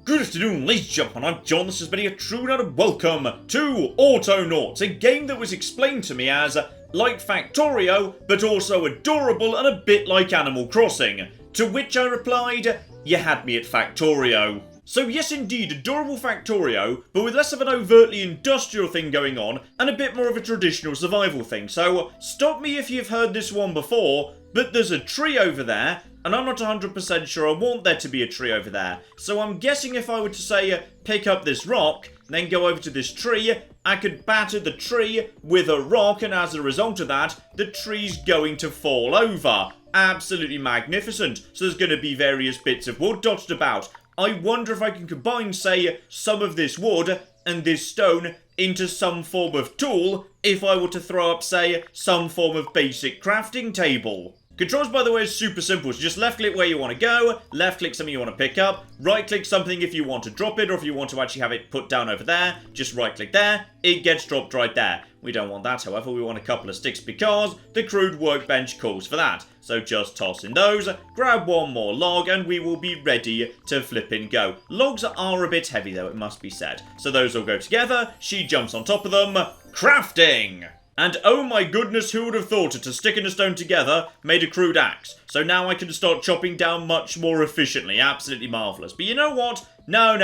Good afternoon, ladies and gentlemen, I'm John, this has been a true and welcome to Autonauts, a game that was explained to me as like Factorio, but also adorable and a bit like Animal Crossing. To which I replied, you had me at Factorio. So yes indeed, adorable Factorio, but with less of an overtly industrial thing going on, and a bit more of a traditional survival thing. So stop me if you've heard this one before, but there's a tree over there, and I'm not 100% sure I want there to be a tree over there. So I'm guessing if I were to say, pick up this rock, then go over to this tree, I could batter the tree with a rock, and as a result of that, the tree's going to fall over. Absolutely magnificent. So there's going to be various bits of wood dotted about. I wonder if I can combine, say, some of this wood and this stone into some form of tool if I were to throw up, say, some form of basic crafting table. Controls, by the way, is super simple. So just left-click where you want to go, left-click something you want to pick up, right-click something if you want to drop it, or if you want to actually have it put down over there, just right-click there, it gets dropped right there. We don't want that, however, we want a couple of sticks because the crude workbench calls for that. So just toss in those, grab one more log, and we will be ready to flip and go. Logs are a bit heavy, though, it must be said. So those all go together, she jumps on top of them, crafting! And oh my goodness, who would have thought it, a stick and a stone together made a crude axe. So now I can start chopping down much more efficiently. Absolutely marvellous. But you know what? No.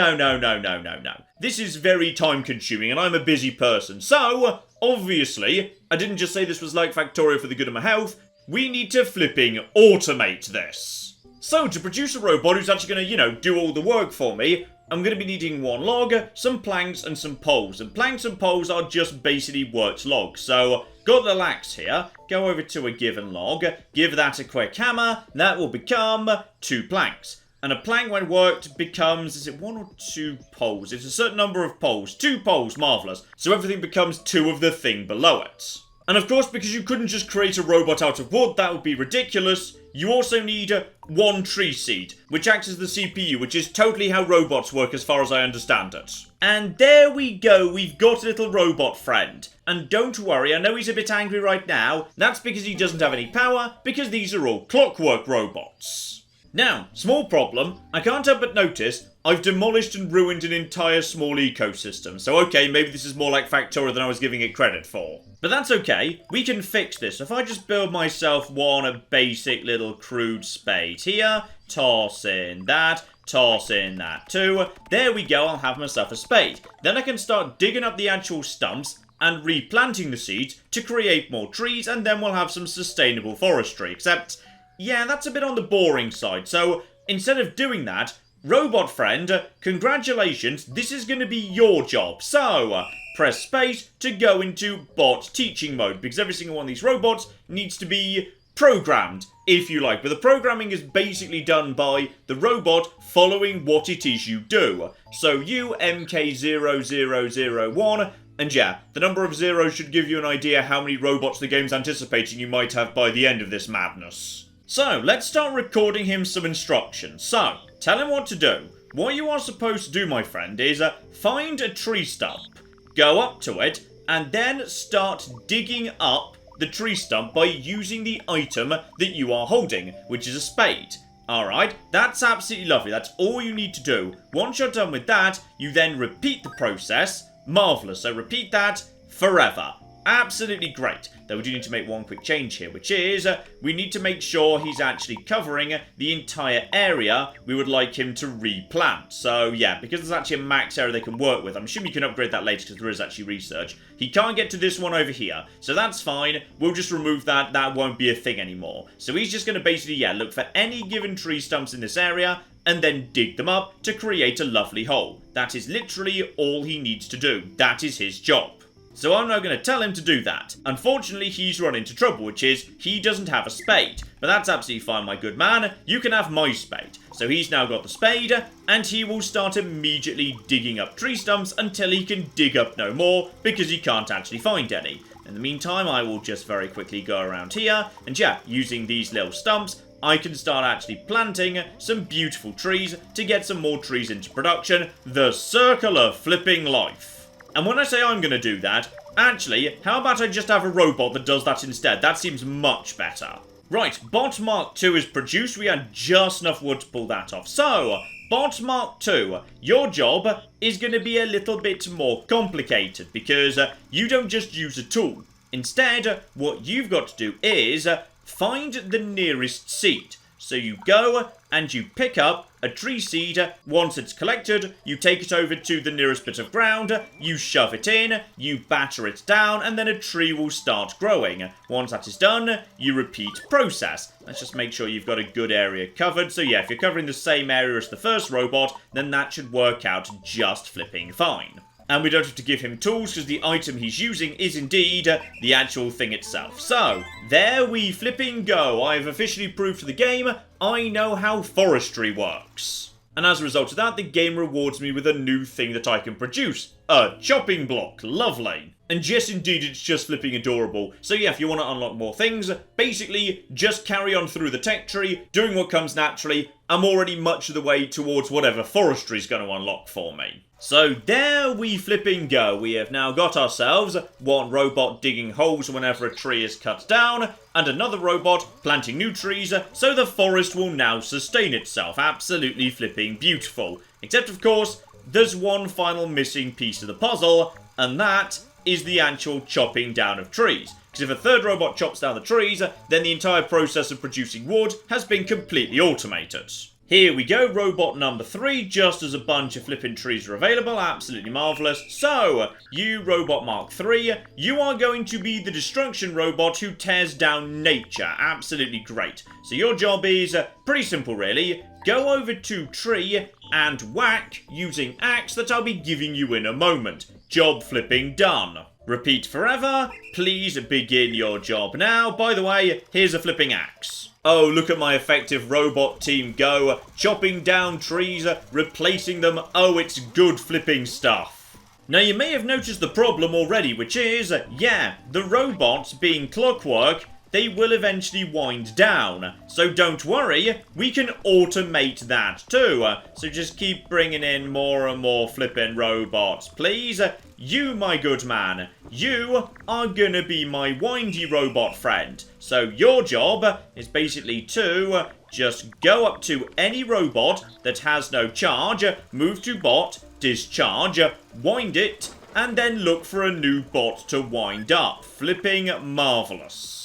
This is very time consuming and I'm a busy person. So, obviously, I didn't just say this was like Factorio for the good of my health. We need to flipping automate this. So, to produce a robot who's actually going to, do all the work for me, I'm going to be needing one log, some planks, and some poles. And planks and poles are just basically worked logs. So, got the axe here, go over to a given log, give that a quick hammer, that will become 2 planks. And a plank, when worked, becomes, is it 1 or 2 poles? It's a certain number of poles. 2 poles, marvellous. So everything becomes 2 of the thing below it. And of course, because you couldn't just create a robot out of wood, that would be ridiculous, you also need 1 tree seed, which acts as the CPU, which is totally how robots work as far as I understand it. And there we go, we've got a little robot friend. And don't worry, I know he's a bit angry right now, that's because he doesn't have any power, because these are all clockwork robots. Now, small problem, I can't help but notice I've demolished and ruined an entire small ecosystem, so okay, maybe this is more like Factorio than I was giving it credit for. But that's okay, we can fix this. If I just build myself one basic little crude spade here, toss in that too, there we go, I'll have myself a spade. Then I can start digging up the actual stumps and replanting the seeds to create more trees, and then we'll have some sustainable forestry, except, yeah, that's a bit on the boring side, so instead of doing that, robot friend, congratulations, this is going to be your job. So, press space to go into bot teaching mode, because every single one of these robots needs to be programmed, if you like. But the programming is basically done by the robot following what it is you do. So you, MK0001, and yeah, the number of zeros should give you an idea how many robots the game's anticipating you might have by the end of this madness. So, let's start recording him some instructions. So, tell him what to do. What you are supposed to do, my friend, is find a tree stump, go up to it, and then start digging up the tree stump by using the item that you are holding, which is a spade. Alright, that's absolutely lovely. That's all you need to do. Once you're done with that, you then repeat the process. Marvellous. So repeat that forever. Absolutely great. Though we do need to make one quick change here, which is we need to make sure he's actually covering the entire area we would like him to replant. So yeah, because there's actually a max area they can work with, I'm assuming you can upgrade that later because there is actually research. He can't get to this one over here, so that's fine. We'll just remove that. That won't be a thing anymore. So he's just going to basically, yeah, look for any given tree stumps in this area and then dig them up to create a lovely hole. That is literally all he needs to do. That is his job. So I'm now going to tell him to do that. Unfortunately, he's run into trouble, which is he doesn't have a spade. But that's absolutely fine, my good man. You can have my spade. So he's now got the spade, and he will start immediately digging up tree stumps until he can dig up no more, because he can't actually find any. In the meantime, I will just very quickly go around here, and yeah, using these little stumps, I can start actually planting some beautiful trees to get some more trees into production. The circle of flipping life. And when I say I'm going to do that, actually, how about I just have a robot that does that instead? That seems much better. Right, bot Mark 2 is produced. We had just enough wood to pull that off. So, Bot Mark 2, your job is going to be a little bit more complicated because you don't just use a tool. Instead, what you've got to do is find the nearest seed. So you go and you pick up a tree seed. Once it's collected, you take it over to the nearest bit of ground, you shove it in, you batter it down, and then a tree will start growing. Once that is done, you repeat process. Let's just make sure you've got a good area covered. So yeah, if you're covering the same area as the first robot, then that should work out just flipping fine. And we don't have to give him tools because the item he's using is indeed the actual thing itself. So, there we flipping go. I've officially proved to the game I know how forestry works. And as a result of that, the game rewards me with a new thing that I can produce. A chopping block. Lovely. And yes, indeed, it's just flipping adorable. So yeah, if you want to unlock more things, basically, just carry on through the tech tree, doing what comes naturally. I'm already much of the way towards whatever forestry is going to unlock for me. So there we flipping go. We have now got ourselves one robot digging holes whenever a tree is cut down, and another robot planting new trees, so the forest will now sustain itself. Absolutely flipping beautiful. Except, of course, there's one final missing piece of the puzzle, and that is the actual chopping down of trees. Because if a third robot chops down the trees, then the entire process of producing wood has been completely automated. Here we go, robot number 3, just as a bunch of flipping trees are available, absolutely marvellous. So, you robot Mark 3, you are going to be the destruction robot who tears down nature, absolutely great. So your job is pretty simple really, go over to tree and whack using axe that I'll be giving you in a moment. Job flipping done. Repeat forever, please begin your job now. By the way, here's a flipping axe. Oh, look at my effective robot team go, chopping down trees, replacing them. Oh, it's good flipping stuff. Now, you may have noticed the problem already, which is, yeah, the robots being clockwork, they will eventually wind down. So don't worry, we can automate that too. So just keep bringing in more and more flipping robots, please. You, my good man, you are gonna be my windy robot friend. So your job is basically to just go up to any robot that has no charge, move to bot, discharge, wind it, and then look for a new bot to wind up. Flipping marvellous.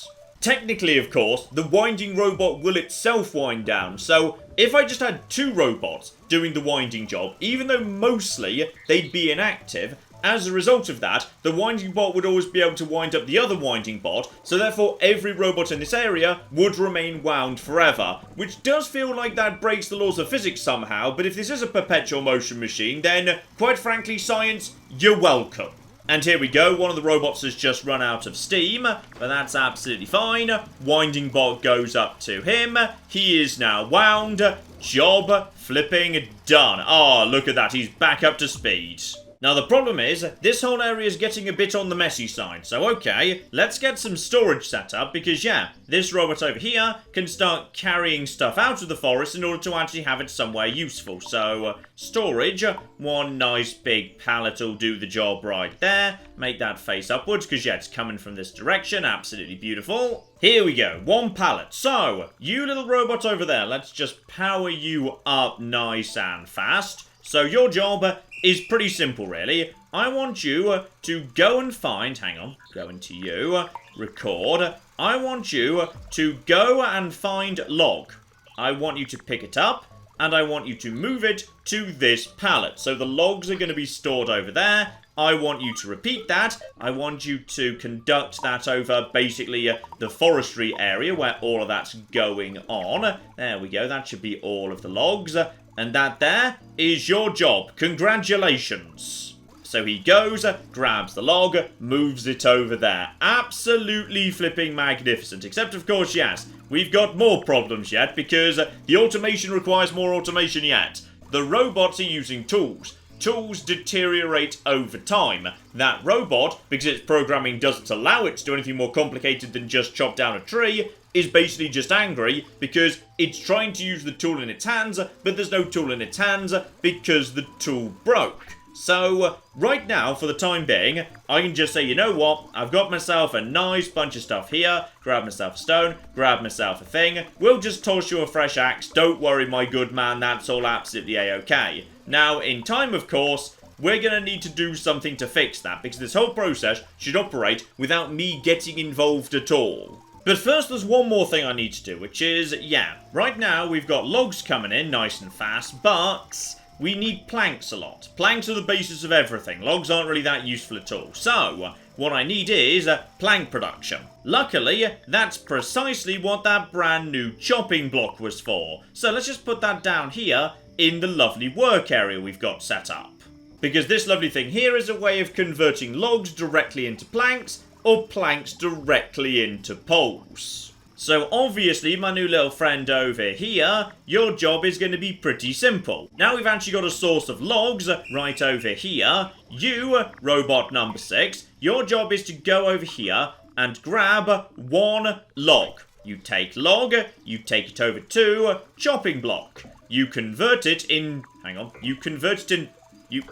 Technically, of course, the winding robot will itself wind down, so if I just had 2 robots doing the winding job, even though mostly they'd be inactive, as a result of that, the winding bot would always be able to wind up the other winding bot, so therefore every robot in this area would remain wound forever, which does feel like that breaks the laws of physics somehow, but if this is a perpetual motion machine, then, quite frankly, science, you're welcome. And here we go, one of the robots has just run out of steam, but that's absolutely fine. Winding bot goes up to him. He is now wound. Job flipping done. Ah, look at that, he's back up to speed. Now the problem is, this whole area is getting a bit on the messy side, so okay, let's get some storage set up, because yeah, this robot over here can start carrying stuff out of the forest in order to actually have it somewhere useful. So, storage, one nice big pallet will do the job right there. Make that face upwards, because yeah, it's coming from this direction, absolutely beautiful. Here we go, 1 pallet. So, you little robot over there, let's just power you up nice and fast. So your job is pretty simple, really. I want you to go and find, hang on, go into you, record. I want you to go and find log. I want you to pick it up, and I want you to move it to this pallet. So the logs are going to be stored over there. I want you to repeat that. I want you to conduct that over basically the forestry area where all of that's going on. There we go, that should be all of the logs. And that there is your job. Congratulations. So he goes, grabs the log, moves it over there. Absolutely flipping magnificent. Except, of course, yes, we've got more problems yet because the automation requires more automation yet. The robots are using tools. Tools deteriorate over time. That robot, because its programming doesn't allow it to do anything more complicated than just chop down a tree, is basically just angry because it's trying to use the tool in its hands, but there's no tool in its hands because the tool broke. So, right now, for the time being, I can just say, you know what, I've got myself a nice bunch of stuff here, grab myself a stone, grab myself a thing, we'll just toss you a fresh axe, don't worry my good man, that's all absolutely a-okay. Now, in time, of course, we're going to need to do something to fix that, because this whole process should operate without me getting involved at all. But first, there's one more thing I need to do, which is, yeah, right now we've got logs coming in nice and fast, but we need planks a lot. Planks are the basis of everything. Logs aren't really that useful at all. So, what I need is plank production. Luckily, that's precisely what that brand new chopping block was for. So let's just put that down here in the lovely work area we've got set up. Because this lovely thing here is a way of converting logs directly into planks, or planks directly into poles. So obviously, my new little friend over here, your job is going to be pretty simple. Now we've actually got a source of logs right over here. You, robot number 6, your job is to go over here and grab one log. You take log, you take it over to chopping block. You convert it in... Hang on. You convert it in...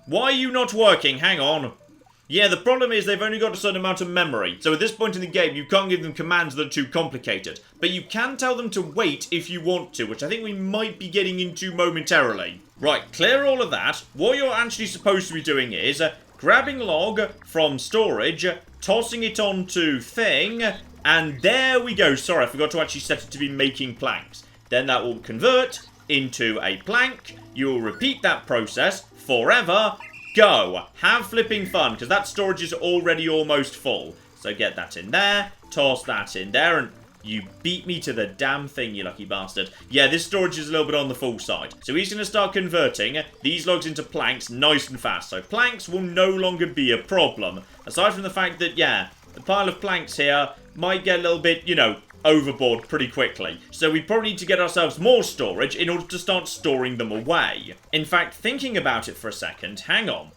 Why are you not working? Hang on. Yeah, the problem is they've only got a certain amount of memory, so at this point in the game you can't give them commands that are too complicated. But you can tell them to wait if you want to, which I think we might be getting into momentarily. Right, clear all of that. What you're actually supposed to be doing is grabbing log from storage, tossing it onto thing, and there we go. Sorry, I forgot to actually set it to be making planks. Then that will convert into a plank. You will repeat that process forever. Go. Have flipping fun, because that storage is already almost full. So get that in there, toss that in there, and you beat me to the damn thing, you lucky bastard. Yeah, this storage is a little bit on the full side. So he's going to start converting these logs into planks nice and fast. So planks will no longer be a problem. Aside from the fact that, yeah, the pile of planks here might get a little bit, you know, overboard pretty quickly. So we probably need to get ourselves more storage in order to start storing them away. In fact, thinking about it for a second, hang on.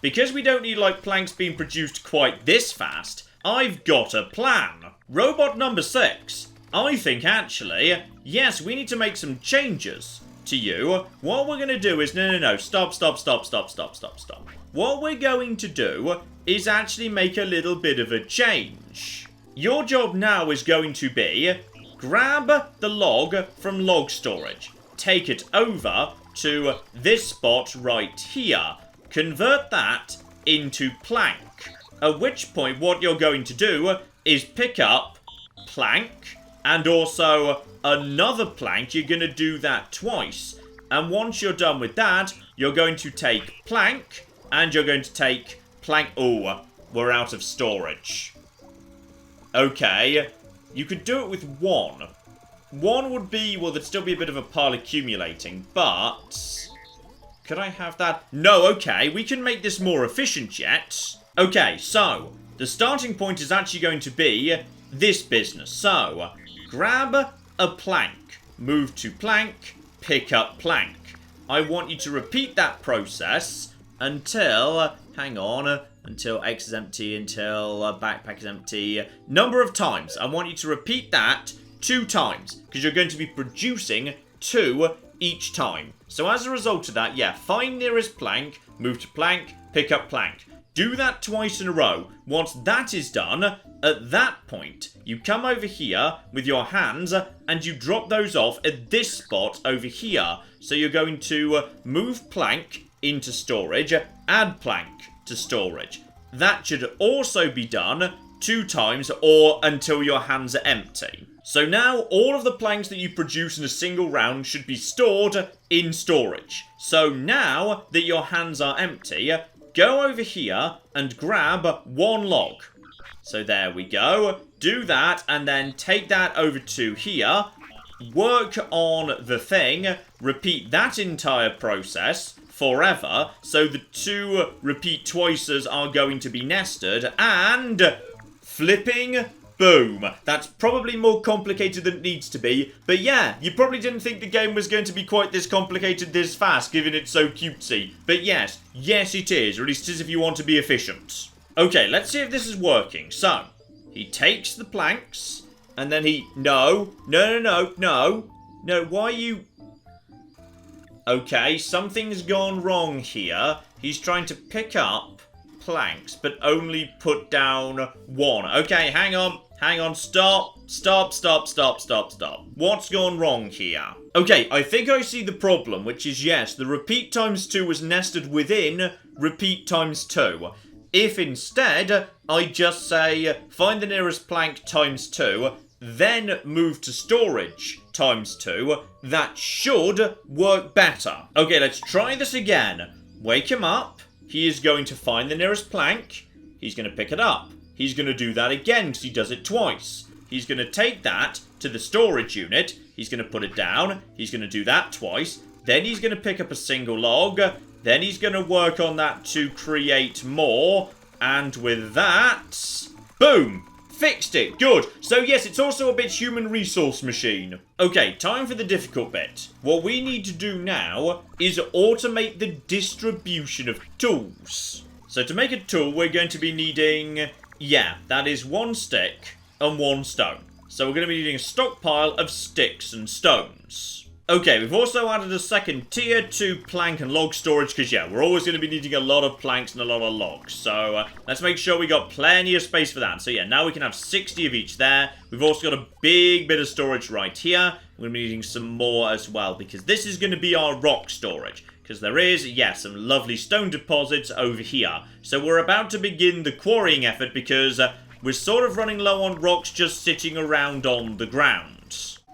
Because we don't need, like, planks being produced quite this fast, I've got a plan. Robot number 6, I think actually, yes, we need to make some changes to you. What we're going to do is, no, stop. What we're going to do is actually make a little bit of a change. Your job now is going to be, grab the log from log storage, take it over to this spot right here, convert that into plank, at which point what you're going to do is pick up plank and also another plank. You're going to do that twice, and once you're done with that, you're going to take plank and you're going to take plank. Oh, we're out of storage. Okay, you could do it with one. One would be, well, there'd still be a bit of a pile accumulating, but could I have that? No, okay, we can make this more efficient yet. Okay, so the starting point is actually going to be this business. So, grab a plank, move to plank, pick up plank. I want you to repeat that process until, hang on, until X is empty, until backpack is empty. Number of times. I want you to repeat that 2 times, because you're going to be producing 2 each time. So as a result of that, yeah, find nearest plank, move to plank, pick up plank. Do that twice in a row. Once that is done, at that point, you come over here with your hands and you drop those off at this spot over here. So you're going to move plank into storage, add plank to storage. That should also be done 2 times or until your hands are empty. So now all of the planks that you produce in a single round should be stored in storage. So now that your hands are empty, go over here and grab 1 log. So there we go. Do that and then take that over to here. Work on the thing. Repeat that entire process forever. So the 2 repeat twices are going to be nested. And flipping boom. That's probably more complicated than it needs to be. But yeah, you probably didn't think the game was going to be quite this complicated this fast, given it's so cutesy. But yes it is, or at least it is if you want to be efficient. Okay, let's see if this is working. So, he takes the planks, and then he... No, why are you... Okay, something's gone wrong here. He's trying to pick up planks, but only put down one. Okay, hang on. Hang on, stop. What's gone wrong here? Okay, I think I see the problem, which is, yes, the repeat times 2 was nested within repeat times 2. If instead, I just say, find the nearest plank times 2, then move to storage times 2, that should work better. Okay, let's try this again. Wake him up. He is going to find the nearest plank. He's going to pick it up. He's going to do that again because he does it twice. He's going to take that to the storage unit. He's going to put it down. He's going to do that twice. Then he's going to pick up a single log. Then he's going to work on that to create more. And with that, boom! Fixed it. Good. So yes, it's also a bit human resource machine. Okay, time for the difficult bit. What we need to do now is automate the distribution of tools. So to make a tool, we're going to be needing, yeah, that is 1 stick and 1 stone. So we're going to be needing a stockpile of sticks and stones. Okay, we've also added a second tier to plank and log storage, because, yeah, we're always going to be needing a lot of planks and a lot of logs. So, let's make sure we got plenty of space for that. So, yeah, now we can have 60 of each there. We've also got a big bit of storage right here. We're going to be needing some more as well, because this is going to be our rock storage. Because there is, yeah, some lovely stone deposits over here. So, we're about to begin the quarrying effort, because we're sort of running low on rocks just sitting around on the ground.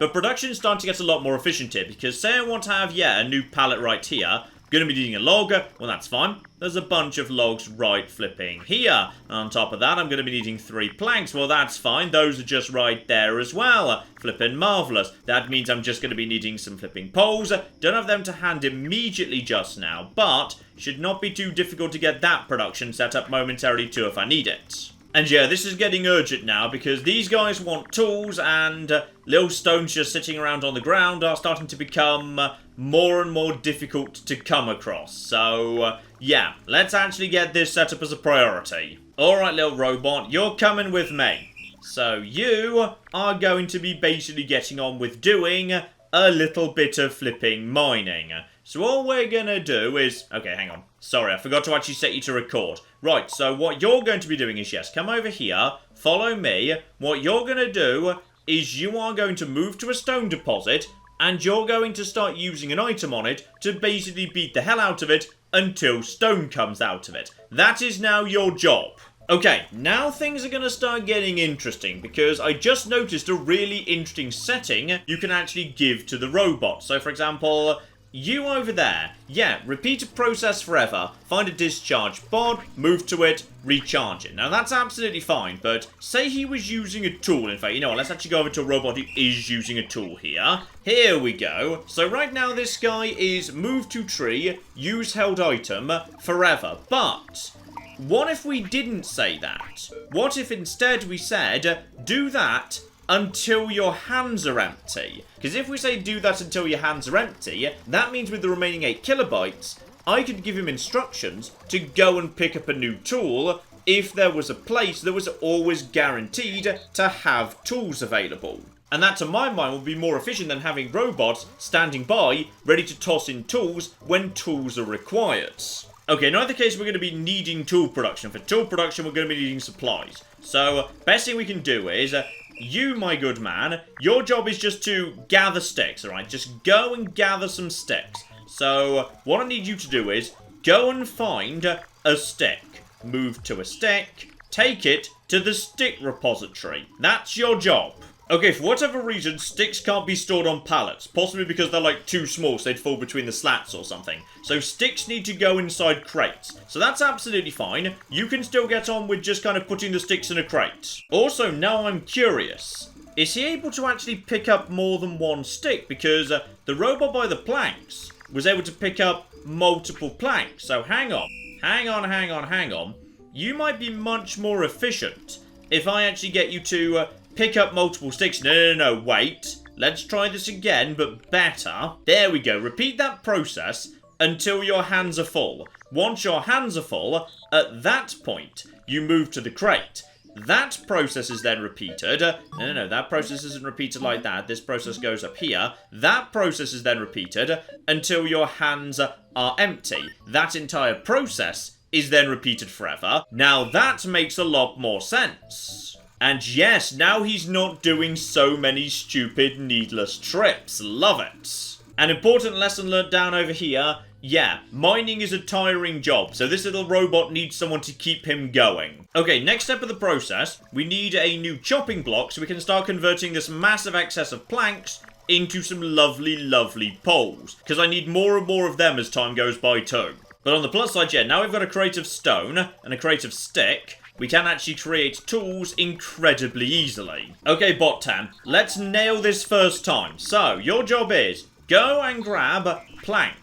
But production's starting to get a lot more efficient here, because say I want to have, yeah, a new pallet right here. I'm going to be needing a log. Well, that's fine. There's a bunch of logs right flipping here. On top of that, I'm going to be needing 3 planks. Well, that's fine. Those are just right there as well. Flipping marvellous. That means I'm just going to be needing some flipping poles. Don't have them to hand immediately just now, but should not be too difficult to get that production set up momentarily too if I need it. And yeah, this is getting urgent now, because these guys want tools, and little stones just sitting around on the ground are starting to become more and more difficult to come across. So, yeah, let's actually get this set up as a priority. Alright, little robot, you're coming with me. So you are going to be basically getting on with doing a little bit of flipping mining. So all we're going to do is... Okay, hang on. Sorry, I forgot to actually set you to record. Right, so what you're going to be doing is, yes, come over here, follow me. What you're going to do is you are going to move to a stone deposit, and you're going to start using an item on it to basically beat the hell out of it until stone comes out of it. That is now your job. Okay, now things are going to start getting interesting, because I just noticed a really interesting setting you can actually give to the robot. So, for example... You over there, yeah, repeat a process forever, find a discharge pod, move to it, recharge it. Now that's absolutely fine, but say he was using a tool. In fact, you know what, let's actually go over to a robot who is using a tool here. Here we go. So right now this guy is move to tree, use held item, forever. But what if we didn't say that? What if instead we said, do that until your hands are empty? Because if we say do that until your hands are empty, that means with the remaining 8 kilobytes, I could give him instructions to go and pick up a new tool if there was a place that was always guaranteed to have tools available. And that, to my mind, would be more efficient than having robots standing by, ready to toss in tools when tools are required. Okay, in either case, we're going to be needing tool production. For tool production, we're going to be needing supplies. So, best thing we can do is... You, my good man, your job is just to gather sticks, alright? Just go and gather some sticks. So, what I need you to do is, go and find a stick. Move to a stick, take it to the stick repository. That's your job. Okay, for whatever reason, sticks can't be stored on pallets. Possibly because they're, like, too small, so they'd fall between the slats or something. So sticks need to go inside crates. So that's absolutely fine. You can still get on with just kind of putting the sticks in a crate. Also, now I'm curious. Is he able to actually pick up more than 1 stick? Because the robot by the planks was able to pick up multiple planks. So hang on. Hang on. You might be much more efficient if I actually get you to... pick up multiple sticks. No, wait. Let's try this again, but better. There we go. Repeat that process until your hands are full. Once your hands are full, at that point, you move to the crate. That process is then repeated. No, that process isn't repeated like that. This process goes up here. That process is then repeated until your hands are empty. That entire process is then repeated forever. Now that makes a lot more sense. And yes, now he's not doing so many stupid, needless trips. Love it. An important lesson learnt down over here. Yeah, mining is a tiring job, so this little robot needs someone to keep him going. Okay, next step of the process, we need a new chopping block so we can start converting this massive excess of planks into some lovely, lovely poles. Because I need more and more of them as time goes by too. But on the plus side, yeah, now we've got a crate of stone and a crate of stick. We can actually create tools incredibly easily. Okay, Bot10, let's nail this first time. So, your job is, go and grab plank.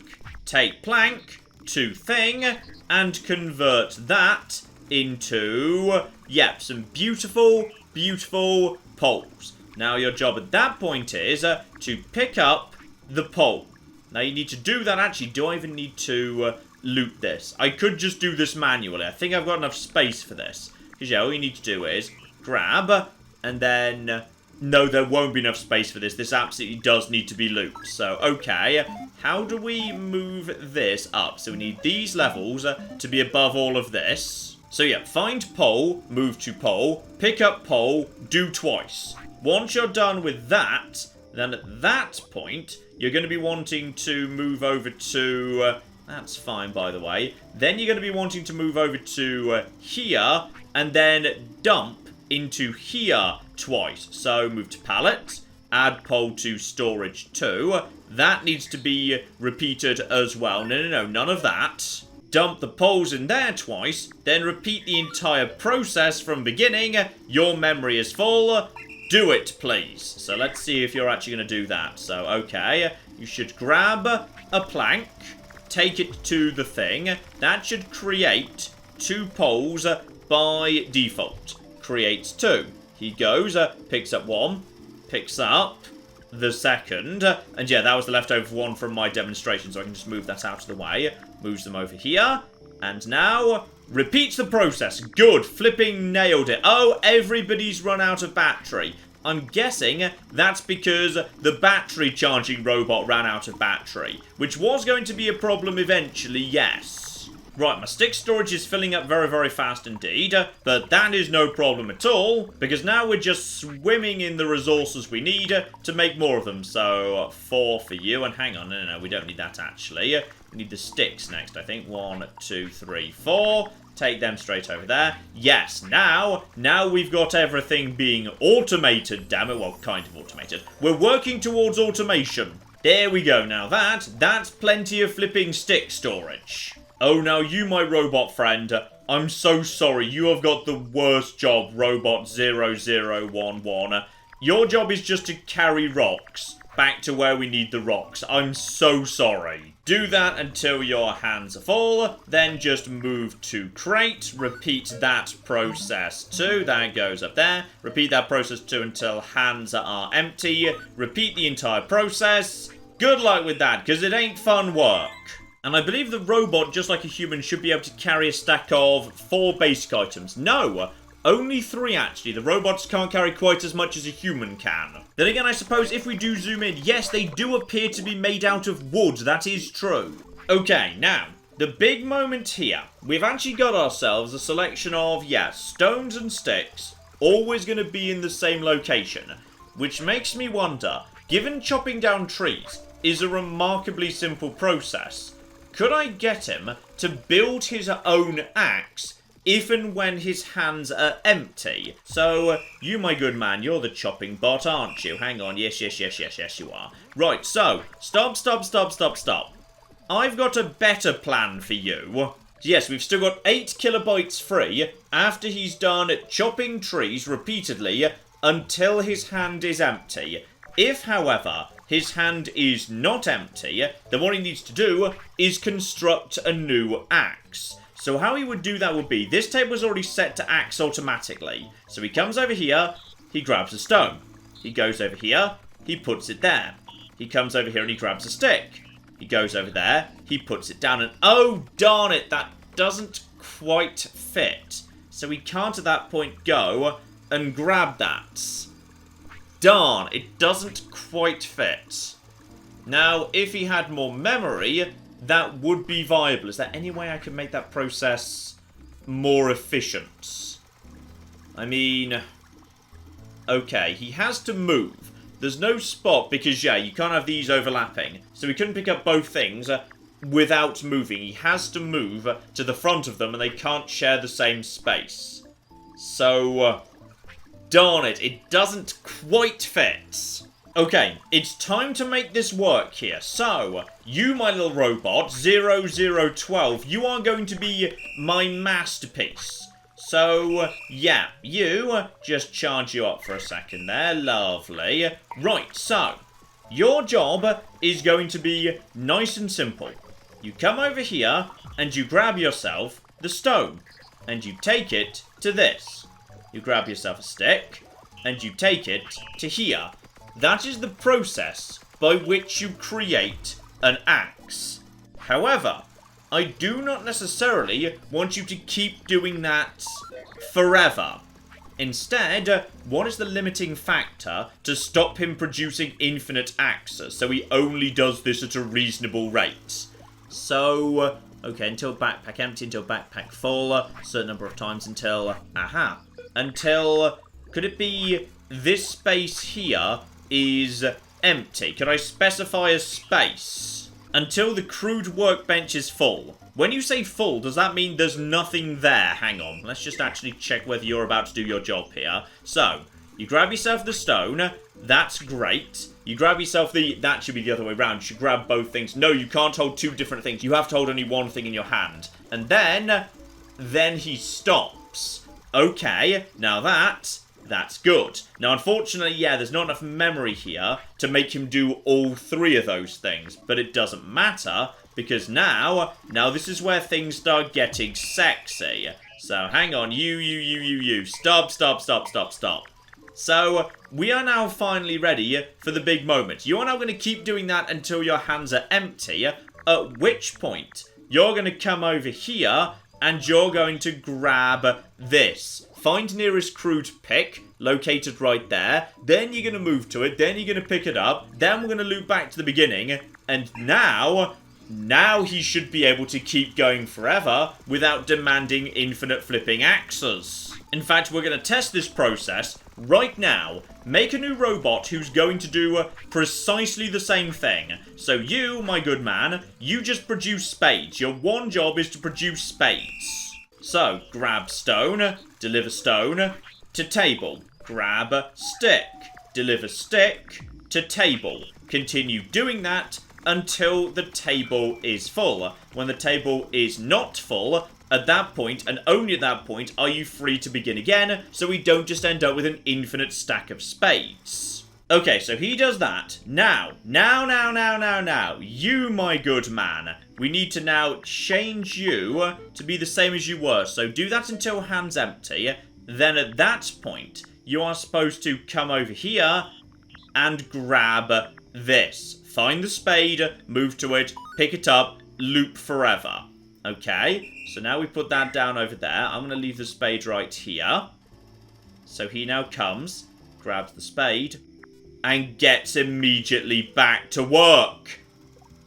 Take plank to thing and convert that into, yep, some beautiful, beautiful poles. Now your job at that point is to pick up the pole. Now you need to do that. Actually, do I even need to loot this? I could just do this manually. I think I've got enough space for this. Because yeah, all you need to do is grab and then... No, there won't be enough space for this. This absolutely does need to be looped. So, okay. How do we move this up? So we need these levels to be above all of this. So yeah, find pole, move to pole, pick up pole, do twice. Once you're done with that, then at that point, you're going to be wanting to move over to... that's fine, by the way. Then you're going to be wanting to move over to here, and then dump into here twice. So move to pallet, add pole to storage 2. That needs to be repeated as well. No, none of that. Dump the poles in there twice, then repeat the entire process from beginning. Your memory is full. Do it, please. So let's see if you're actually going to do that. So, okay, you should grab a plank, take it to the thing. That should create 2 poles by default. Creates 2. He goes, picks up 1, picks up the second, and yeah, that was the leftover one from my demonstration, so I can just move that out of the way. Moves them over here, and now repeats the process. Good, flipping nailed it. Oh, everybody's run out of battery. I'm guessing that's because the battery charging robot ran out of battery, which was going to be a problem eventually, yes. Right, my stick storage is filling up very, very fast indeed, but that is no problem at all, because now we're just swimming in the resources we need to make more of them. So, 4 for you, and hang on, no, we don't need that actually. We need the sticks next, I think. 1, 2, 3, 4. Take them straight over there. Yes, now we've got everything being automated, damn it. Well, kind of automated. We're working towards automation. There we go. Now that's plenty of flipping stick storage. Oh, now you, my robot friend, I'm so sorry. You have got the worst job, Robot 0011. Your job is just to carry rocks back to where we need the rocks. I'm so sorry. Do that until your hands are full, then just move to crate, repeat that process 2, that goes up there, repeat that process 2 until hands are empty, repeat the entire process. Good luck with that, because it ain't fun work. And I believe the robot, just like a human, should be able to carry a stack of 4 basic items. No, only 3 actually. The robots can't carry quite as much as a human can. Then again, I suppose if we do zoom in, yes, they do appear to be made out of wood. That is true. Okay, now, the big moment here. We've actually got ourselves a selection of, yeah, stones and sticks, always going to be in the same location. Which makes me wonder, given chopping down trees is a remarkably simple process, could I get him to build his own axe if and when his hands are empty? So, you, my good man, you're the chopping bot, aren't you? Hang on, yes, you are. Right, so, stop. I've got a better plan for you. Yes, we've still got 8 kilobytes free after he's done chopping trees repeatedly until his hand is empty. If, however, his hand is not empty, then what he needs to do is construct a new axe. So how he would do that would be, this table is already set to axe automatically. So he comes over here, he grabs a stone. He goes over here, he puts it there. He comes over here and he grabs a stick. He goes over there, he puts it down and oh darn it, that doesn't quite fit. So he can't at that point go and grab that. Darn, it doesn't quite fit. Now, if he had more memory, that would be viable. Is there any way I can make that process more efficient? I mean, okay, he has to move. There's no spot because, yeah, you can't have these overlapping. So he couldn't pick up both things without moving. He has to move to the front of them and they can't share the same space. So, darn it, it doesn't quite fit. Okay, it's time to make this work here. So, you, my little robot, 0012, you are going to be my masterpiece. So, yeah, you, just charge you up for a second there, lovely. Right, so, your job is going to be nice and simple. You come over here, and you grab yourself the stone, and you take it to this. You grab yourself a stick, and you take it to here. That is the process by which you create an axe. However, I do not necessarily want you to keep doing that forever. Instead, what is the limiting factor to stop him producing infinite axes so he only does this at a reasonable rate? So, okay, until backpack empty, until backpack full, a certain number of times until, until, could it be this space here is empty? Could I specify a space? Until the crude workbench is full. When you say full, does that mean there's nothing there? Hang on, let's just actually check whether you're about to do your job here. So, you grab yourself the stone, that's great. You grab yourself the, that should be the other way around, you should grab both things. No, you can't hold two different things, you have to hold only one thing in your hand. And then he stops. Okay, now that's good. Now, unfortunately, yeah, there's not enough memory here to make him do all three of those things. But it doesn't matter, because now this is where things start getting sexy. So, hang on, you. Stop. So, we are now finally ready for the big moment. You are now going to keep doing that until your hands are empty, at which point you're going to come over here and you're going to grab this. Find nearest crude pick, located right there. Then you're going to move to it. Then you're going to pick it up. Then we're going to loop back to the beginning. And now he should be able to keep going forever without demanding infinite flipping axes. In fact, we're going to test this process right now. Make a new robot who's going to do precisely the same thing. So you, my good man, you just produce spades. Your one job is to produce spades. So, grab stone, deliver stone, to table. Grab stick, deliver stick, to table. Continue doing that until the table is full. When the table is not full, at that point, and only at that point, are you free to begin again, so we don't just end up with an infinite stack of spades. Okay, so he does that. Now, you, my good man, we need to now change you to be the same as you were. So do that until hands empty. Then at that point, you are supposed to come over here and grab this. Find the spade, move to it, pick it up, loop forever. Okay, so now we put that down over there. I'm going to leave the spade right here. So he now comes, grabs the spade, and gets immediately back to work.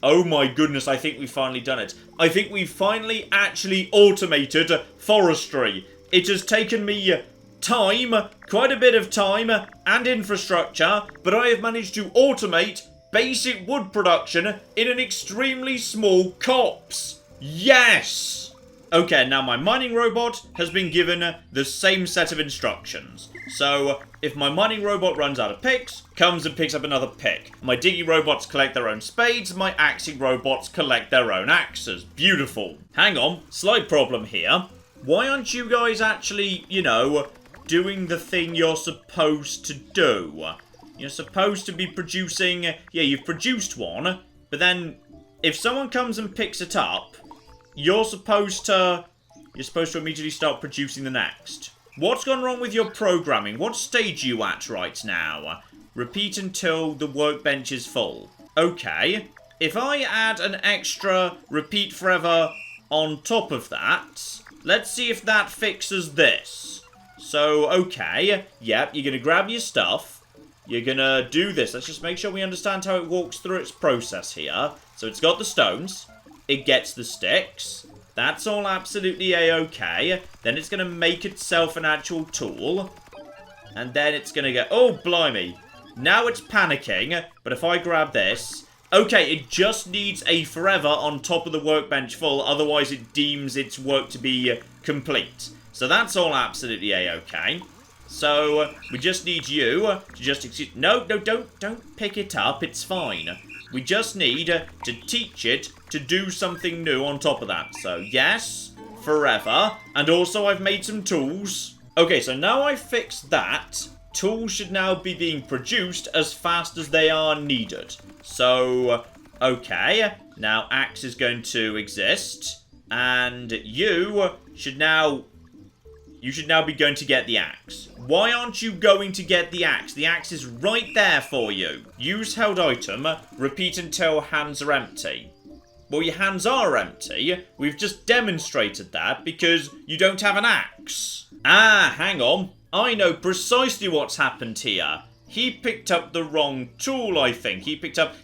Oh my goodness, I think we've finally done it. I think we've finally actually automated forestry. It has taken me time, quite a bit of time, and infrastructure, but I have managed to automate basic wood production in an extremely small copse. Yes! Okay, now my mining robot has been given the same set of instructions. So, if my mining robot runs out of picks, comes and picks up another pick. My digging robots collect their own spades, my axing robots collect their own axes. Beautiful. Hang on, slight problem here. Why aren't you guys actually, you know, doing the thing you're supposed to do? You're supposed to be producing... Yeah, you've produced one, but then if someone comes and picks it up, you're supposed to immediately start producing the next. What's gone wrong with your programming? What stage are you at right now? Repeat until the workbench is full. Okay. If I add an extra repeat forever on top of that, let's see if that fixes this. So, okay, yep, you're going to grab your stuff. You're going to do this. Let's just make sure we understand how it walks through its process here. So it's got the stones. It gets the sticks. That's all absolutely a-okay. Then it's going to make itself an actual tool. And then it's going to go... Oh, blimey. Now it's panicking. But if I grab this... Okay, it just needs a forever on top of the workbench full. Otherwise, it deems its work to be complete. So that's all absolutely a-okay. So, we just need you to just... No, don't pick it up. It's fine. We just need to teach it to do something new on top of that. So, yes, forever. And also, I've made some tools. Okay, so now I've fixed that. Tools should now be being produced as fast as they are needed. So, okay. Now, axe is going to exist. And you should now be going to get the axe. Why aren't you going to get the axe? The axe is right there for you. Use held item. Repeat until hands are empty. Well, your hands are empty. We've just demonstrated that because you don't have an axe. Ah, hang on. I know precisely what's happened here. He picked up the wrong tool, I think.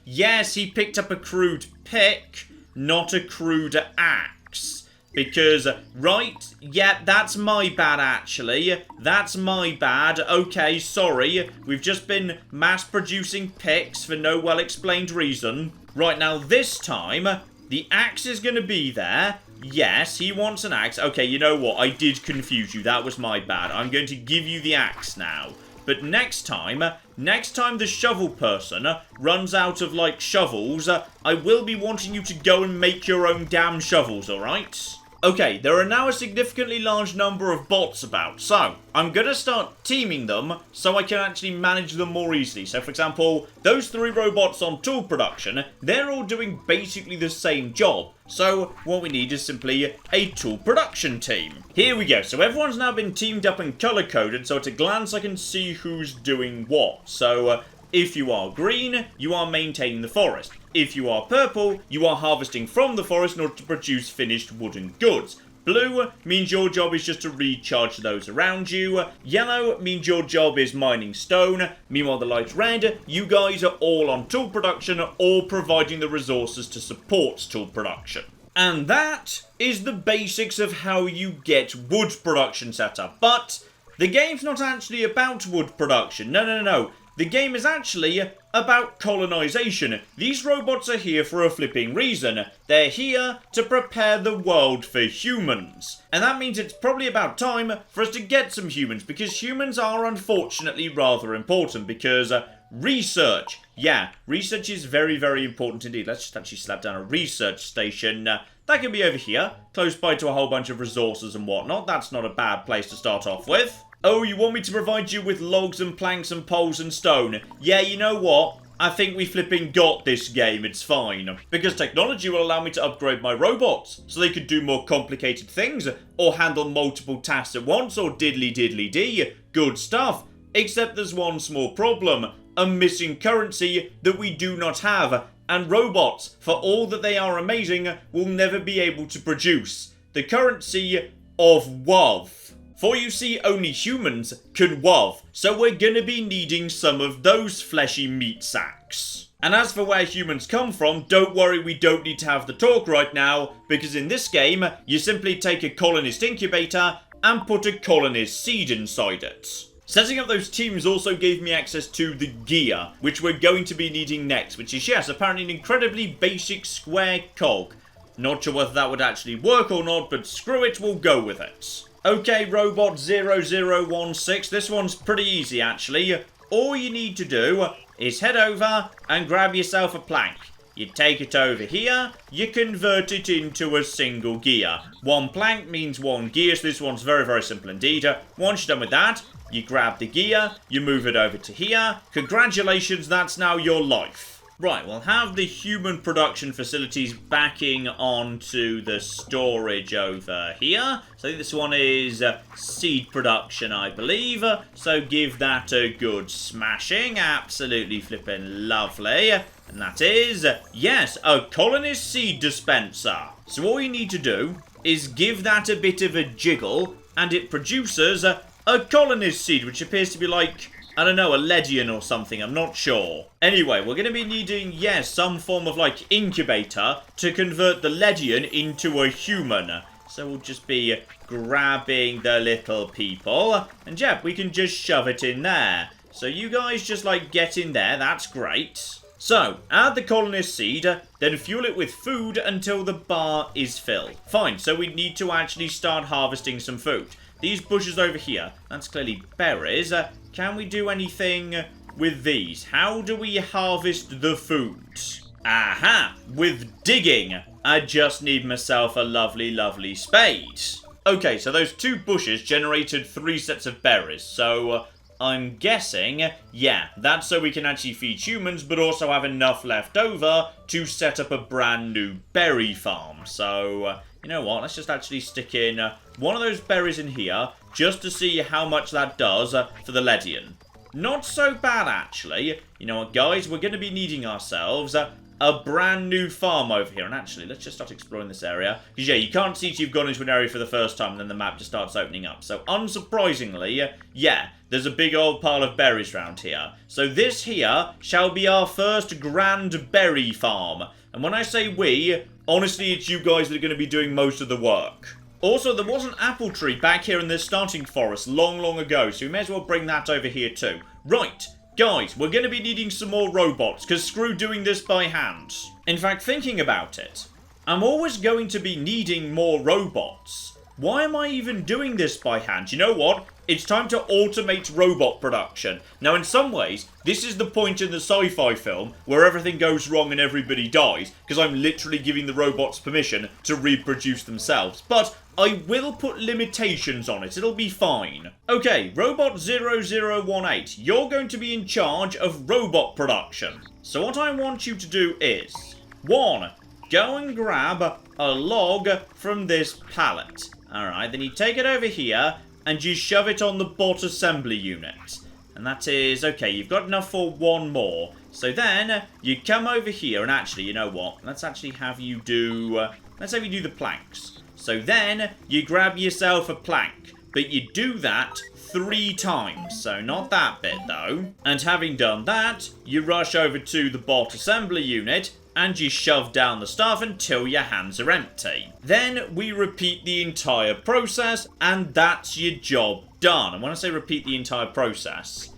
Yes, he picked up a crude pick, not a crude axe. Because, right, yeah, that's my bad, actually. That's my bad. Okay, sorry. We've just been mass-producing picks for no well-explained reason. Right, now this time, the axe is going to be there. Yes, he wants an axe. Okay, you know what? I did confuse you. That was my bad. I'm going to give you the axe now. But next time the shovel person runs out of, like, shovels, I will be wanting you to go and make your own damn shovels, alright? Okay, there are now a significantly large number of bots about, so I'm going to start teaming them so I can actually manage them more easily. So, for example, those 3 robots on tool production, they're all doing basically the same job. So, what we need is simply a tool production team. Here we go. So, everyone's now been teamed up and color-coded, so at a glance I can see who's doing what. So, if you are green, you are maintaining the forest. If you are purple, you are harvesting from the forest in order to produce finished wooden goods. Blue means your job is just to recharge those around you. Yellow means your job is mining stone. Meanwhile, the light red, you guys are all on tool production, all providing the resources to support tool production. And that is the basics of how you get wood production set up. But the game's not actually about wood production. No. The game is actually about colonization. These robots are here for a flipping reason. They're here to prepare the world for humans. And that means it's probably about time for us to get some humans, because humans are unfortunately rather important, because research. Yeah, research is very, very important indeed. Let's just actually slap down a research station. That can be over here, close by to a whole bunch of resources and whatnot. That's not a bad place to start off with. Oh, you want me to provide you with logs and planks and poles and stone? Yeah, you know what? I think we flipping got this game, it's fine. Because technology will allow me to upgrade my robots, so they could do more complicated things, or handle multiple tasks at once, or diddly-diddly-dee. Good stuff. Except there's one small problem. A missing currency that we do not have. And robots, for all that they are amazing, will never be able to produce. The currency of WoW. For you see, only humans can WoW, so we're gonna be needing some of those fleshy meat sacks. And as for where humans come from, don't worry, we don't need to have the talk right now, because in this game, you simply take a colonist incubator and put a colonist seed inside it. Setting up those teams also gave me access to the gear, which we're going to be needing next, which is, yes, apparently an incredibly basic square cog. Not sure whether that would actually work or not, but screw it, we'll go with it. Okay, Robot 0016, this one's pretty easy actually. All you need to do is head over and grab yourself a plank. You take it over here, you convert it into a single gear. 1 plank means 1 gear, so this one's very, very simple indeed. Once you're done with that, you grab the gear, you move it over to here. Congratulations, that's now your life. Right, we'll have the human production facilities backing onto the storage over here. So I think this one is seed production, I believe. So give that a good smashing. Absolutely flipping lovely. And that is, yes, a colonist seed dispenser. So all you need to do is give that a bit of a jiggle, and it produces a colonist seed, which appears to be like, I don't know, a Ledian or something, I'm not sure. Anyway, we're going to be needing, yes, some form of, like, incubator to convert the Ledian into a human. So we'll just be grabbing the little people, and yeah, we can just shove it in there. So you guys just, like, get in there, that's great. So, add the colonist seed, then fuel it with food until the bar is filled. Fine, so we need to actually start harvesting some food. These bushes over here, that's clearly berries. Can we do anything with these? How do we harvest the food? Aha! With digging. I just need myself a lovely, lovely spade. Okay, so those 2 bushes generated 3 sets of berries. So, I'm guessing, yeah, that's so we can actually feed humans, but also have enough left over to set up a brand new berry farm. So, you know what, let's just actually stick in one of those berries in here, just to see how much that does for the Ledian. Not so bad, actually. You know what, guys, we're going to be needing ourselves a brand new farm over here. And actually, let's just start exploring this area. Because, yeah, you can't see till you've gone into an area for the first time, and then the map just starts opening up. So, unsurprisingly, yeah, there's a big old pile of berries around here. So this here shall be our first grand berry farm. And when I say we, honestly, it's you guys that are going to be doing most of the work. Also, there was an apple tree back here in this starting forest long, long ago, so we may as well bring that over here too. Right, guys, we're going to be needing some more robots, because screw doing this by hand. In fact, thinking about it, I'm always going to be needing more robots. Why am I even doing this by hand? You know what? It's time to automate robot production. Now, in some ways, this is the point in the sci-fi film where everything goes wrong and everybody dies, because I'm literally giving the robots permission to reproduce themselves. But I will put limitations on it. It'll be fine. Okay, Robot 0018, you're going to be in charge of robot production. So what I want you to do is, 1, go and grab a log from this pallet. Alright, then you take it over here, and you shove it on the bot assembly unit. And that is, okay, you've got enough for 1 more. So then, you come over here, and actually, you know what? Let's actually have you do, let's have you do the planks. So then, you grab yourself a plank. But you do that 3 times, so not that bit though. And having done that, you rush over to the bot assembly unit, and you shove down the stuff until your hands are empty. Then we repeat the entire process, and that's your job done. And when I say repeat the entire process,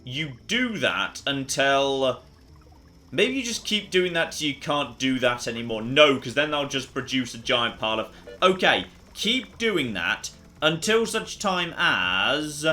you do that until... maybe you just keep doing that till you can't do that anymore. No, because then they'll just produce a giant pile of... okay, keep doing that until such time as...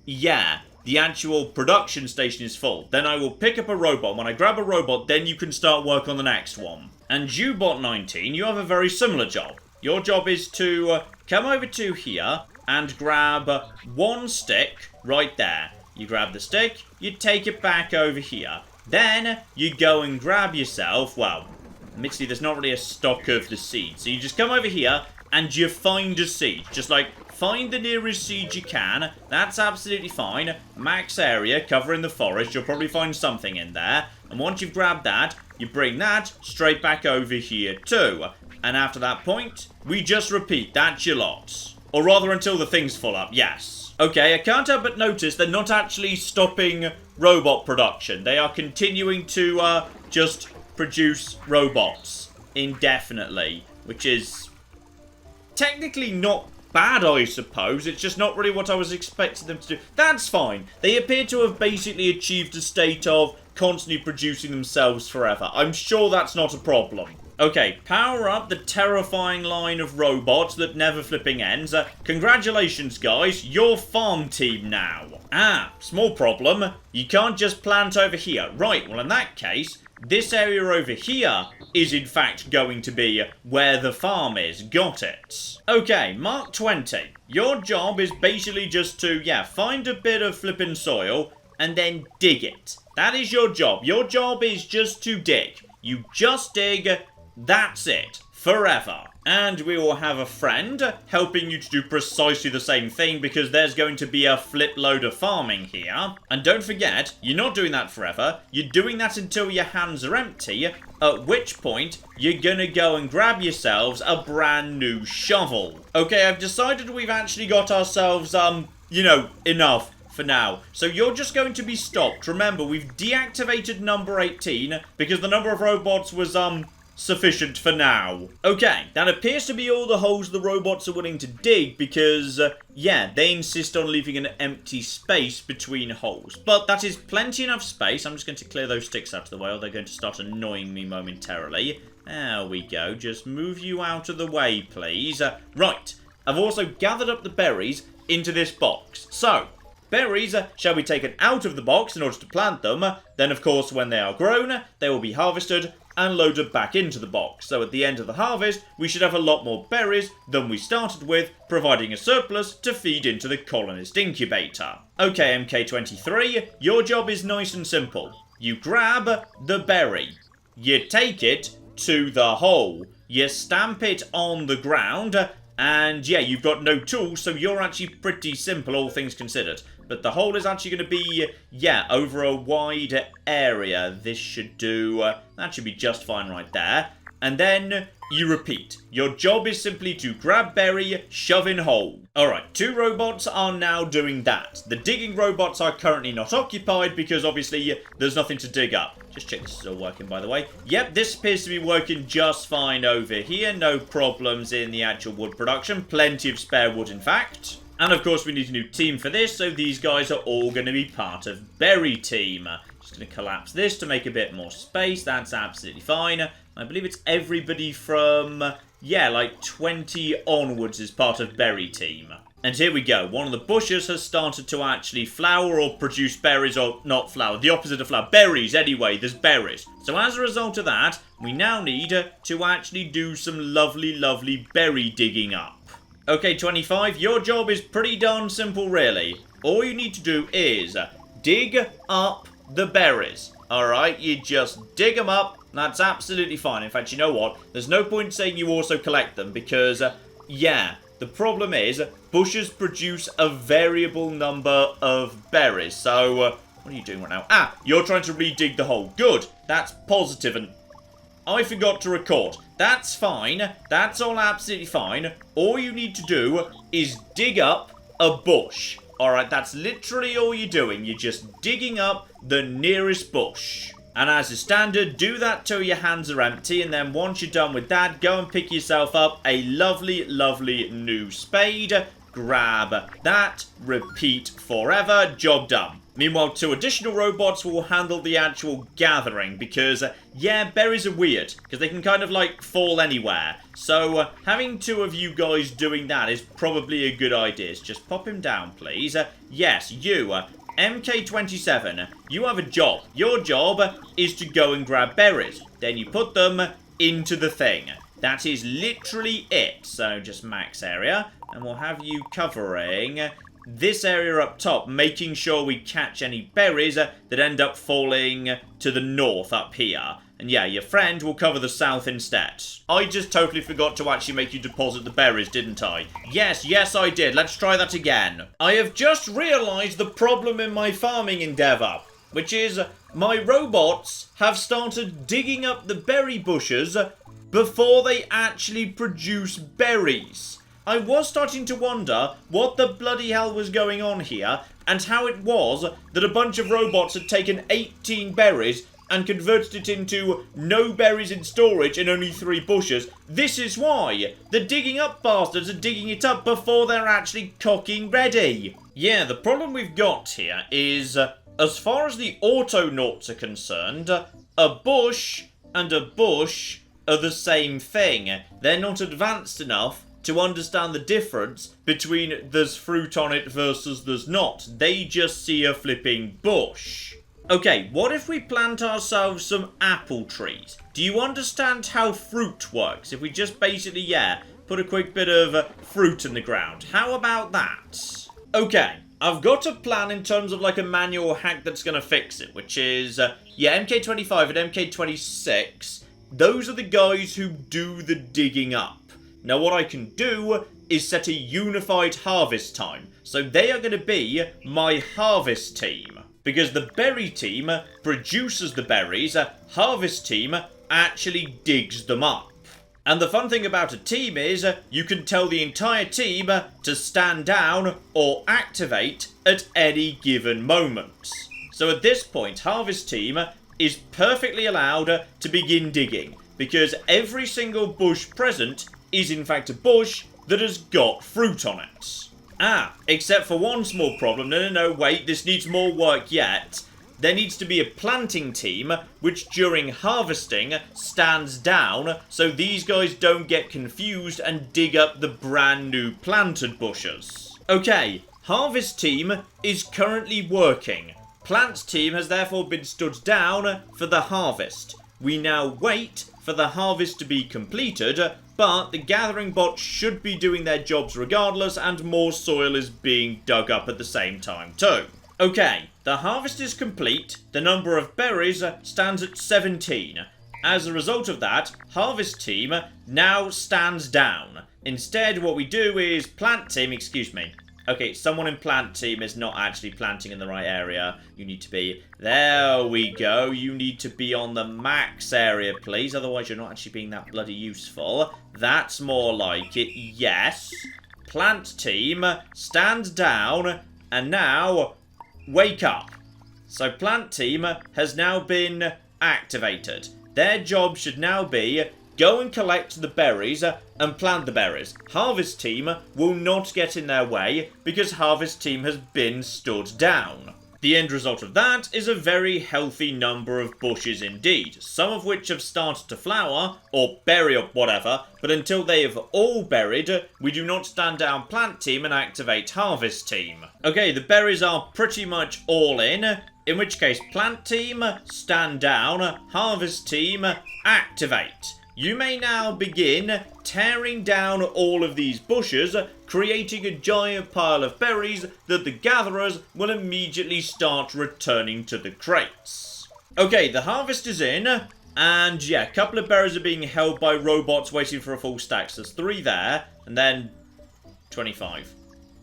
yeah, the actual production station is full. Then I will pick up a robot. When I grab a robot, then you can start work on the next one. And you, Bot 19, you have a very similar job. Your job is to come over to here and grab 1 stick right there. You grab the stick, you take it back over here. Then you go and grab yourself, well, admittedly there's not really a stock of the seed. So you just come over here and you find a seed. Just like... find the nearest seed you can. That's absolutely fine. Max area, covering the forest. You'll probably find something in there. And once you've grabbed that, you bring that straight back over here too. And after that point, we just repeat. That's your lot. Or rather, until the thing's full up, yes. Okay, I can't help but notice they're not actually stopping robot production. They are continuing to just produce robots indefinitely. Which is technically not bad, I suppose. It's just not really what I was expecting them to do. That's fine. They appear to have basically achieved a state of constantly producing themselves forever. I'm sure that's not a problem. Okay, power up the terrifying line of robots that never flipping ends. Congratulations, guys. You're farm team now. Ah, small problem. You can't just plant over here. Right, well in that case, this area over here is in fact going to be where the farm is. Got it. Okay, Mark 20. Your job is basically just to, yeah, find a bit of flippin' soil and then dig it. That is your job. Your job is just to dig. You just dig, that's it. Forever. And we will have a friend helping you to do precisely the same thing because there's going to be a flip load of farming here. And don't forget, you're not doing that forever. You're doing that until your hands are empty, at which point you're gonna go and grab yourselves a brand new shovel. Okay, I've decided we've actually got ourselves, you know, enough for now. So you're just going to be stopped. Remember, we've deactivated number 18 because the number of robots was, sufficient for now. Okay, that appears to be all the holes the robots are willing to dig because, yeah, they insist on leaving an empty space between holes. But that is plenty enough space. I'm just going to clear those sticks out of the way or they're going to start annoying me momentarily. There we go. Just move you out of the way, please. Right, I've also gathered up the berries into this box. So, berries shall be taken out of the box in order to plant them. Then, of course, when they are grown, they will be harvested and loaded back into the box. So at the end of the harvest, we should have a lot more berries than we started with, providing a surplus to feed into the colonist incubator. Okay, MK23, your job is nice and simple. You grab the berry. You take it to the hole. You stamp it on the ground, and yeah, you've got no tools, so you're actually pretty simple, all things considered. But the hole is actually going to be, yeah, over a wide area. This should do, that should be just fine right there. And then you repeat. Your job is simply to grab berry, shove in hole. Alright, 2 robots are now doing that. The digging robots are currently not occupied because obviously there's nothing to dig up. Just check this is all working, by the way. Yep, this appears to be working just fine over here. No problems in the actual wood production. Plenty of spare wood, in fact. And of course we need a new team for this, so these guys are all going to be part of Berry Team. Just going to collapse this to make a bit more space, that's absolutely fine. I believe it's everybody from, yeah, like 20 onwards is part of Berry Team. And here we go, one of the bushes has started to actually flower or produce berries, or not flower, the opposite of flower, berries anyway, there's berries. So as a result of that, we now need to actually do some lovely, lovely berry digging up. Okay, 25, your job is pretty darn simple, really. All you need to do is dig up the berries. Alright, you just dig them up. That's absolutely fine. In fact, you know what? There's no point saying you also collect them because, yeah, the problem is bushes produce a variable number of berries. So, what are you doing right now? Ah, you're trying to re-dig the hole. Good. That's positive and I forgot to record. That's fine. That's all absolutely fine. All you need to do is dig up a bush. Alright, that's literally all you're doing. You're just digging up the nearest bush. And as is standard, do that till your hands are empty. And then once you're done with that, go and pick yourself up a lovely, lovely new spade. Grab that. Repeat forever. Job done. Meanwhile, 2 additional robots will handle the actual gathering because, yeah, berries are weird because they can kind of like fall anywhere. So having 2 of you guys doing that is probably a good idea. Just pop him down, please. Yes, you, MK27, you have a job. Your job is to go and grab berries. Then you put them into the thing. That is literally it. So just max area, and we'll have you covering this area up top, making sure we catch any berries that end up falling to the north up here. And yeah, your friend will cover the south instead. I just totally forgot to actually make you deposit the berries, didn't I? Yes, I did. Let's try that again. I have just realised the problem in my farming endeavour, which is my robots have started digging up the berry bushes before they actually produce berries. I was starting to wonder what the bloody hell was going on here, and how it was that a bunch of robots had taken 18 berries and converted it into no berries in storage and only 3 bushes. This is why. The digging up bastards are digging it up before they're actually cooking ready. Yeah, the problem we've got here is, as far as the Autonauts are concerned, a bush and a bush are the same thing. They're not advanced enough to understand the difference between there's fruit on it versus there's not. They just see a flipping bush. Okay, what if we plant ourselves some apple trees? Do you understand how fruit works? If we just basically, yeah, put a quick bit of fruit in the ground. How about that? Okay, I've got a plan in terms of like a manual hack that's going to fix it, which is, yeah, MK25 and MK26, those are the guys who do the digging up. Now what I can do is set a unified harvest time, so they are going to be my harvest team. Because the berry team produces the berries, harvest team actually digs them up. And the fun thing about a team is, you can tell the entire team to stand down or activate at any given moment. So at this point, Harvest Team is perfectly allowed to begin digging, because every single bush present is in fact a bush that has got fruit on it. Except for one small problem. No, wait, this needs more work yet. There needs to be a planting team, which during harvesting stands down, so these guys don't get confused and dig up the brand new planted bushes. Okay, harvest team is currently working. Plant team has therefore been stood down for the harvest. We now wait for the harvest to be completed, but the gathering bots should be doing their jobs regardless, and more soil is being dug up at the same time too. Okay, the harvest is complete. The number of berries stands at 17. As a result of that, harvest team now stands down. Instead, what we do is plant team, excuse me. Okay, someone in plant team is not actually planting in the right area. You need to be, there we go. You need to be on the max area, please. Otherwise, you're not actually being that bloody useful. That's more like it, yes. Plant team, stand down, and now wake up. So plant team has now been activated. Their job should now be go and collect the berries and plant the berries. Harvest team will not get in their way because harvest team has been stood down. The end result of that is a very healthy number of bushes indeed, some of which have started to flower, or berry or whatever, but until they have all berried, we do not stand down plant team and activate harvest team. Okay, the berries are pretty much all in which case plant team, stand down, harvest team, activate. You may now begin tearing down all of these bushes, creating a giant pile of berries that the gatherers will immediately start returning to the crates. Okay, the harvest is in, and yeah, a couple of berries are being held by robots waiting for a full stack. So there's 3 there, and then 25.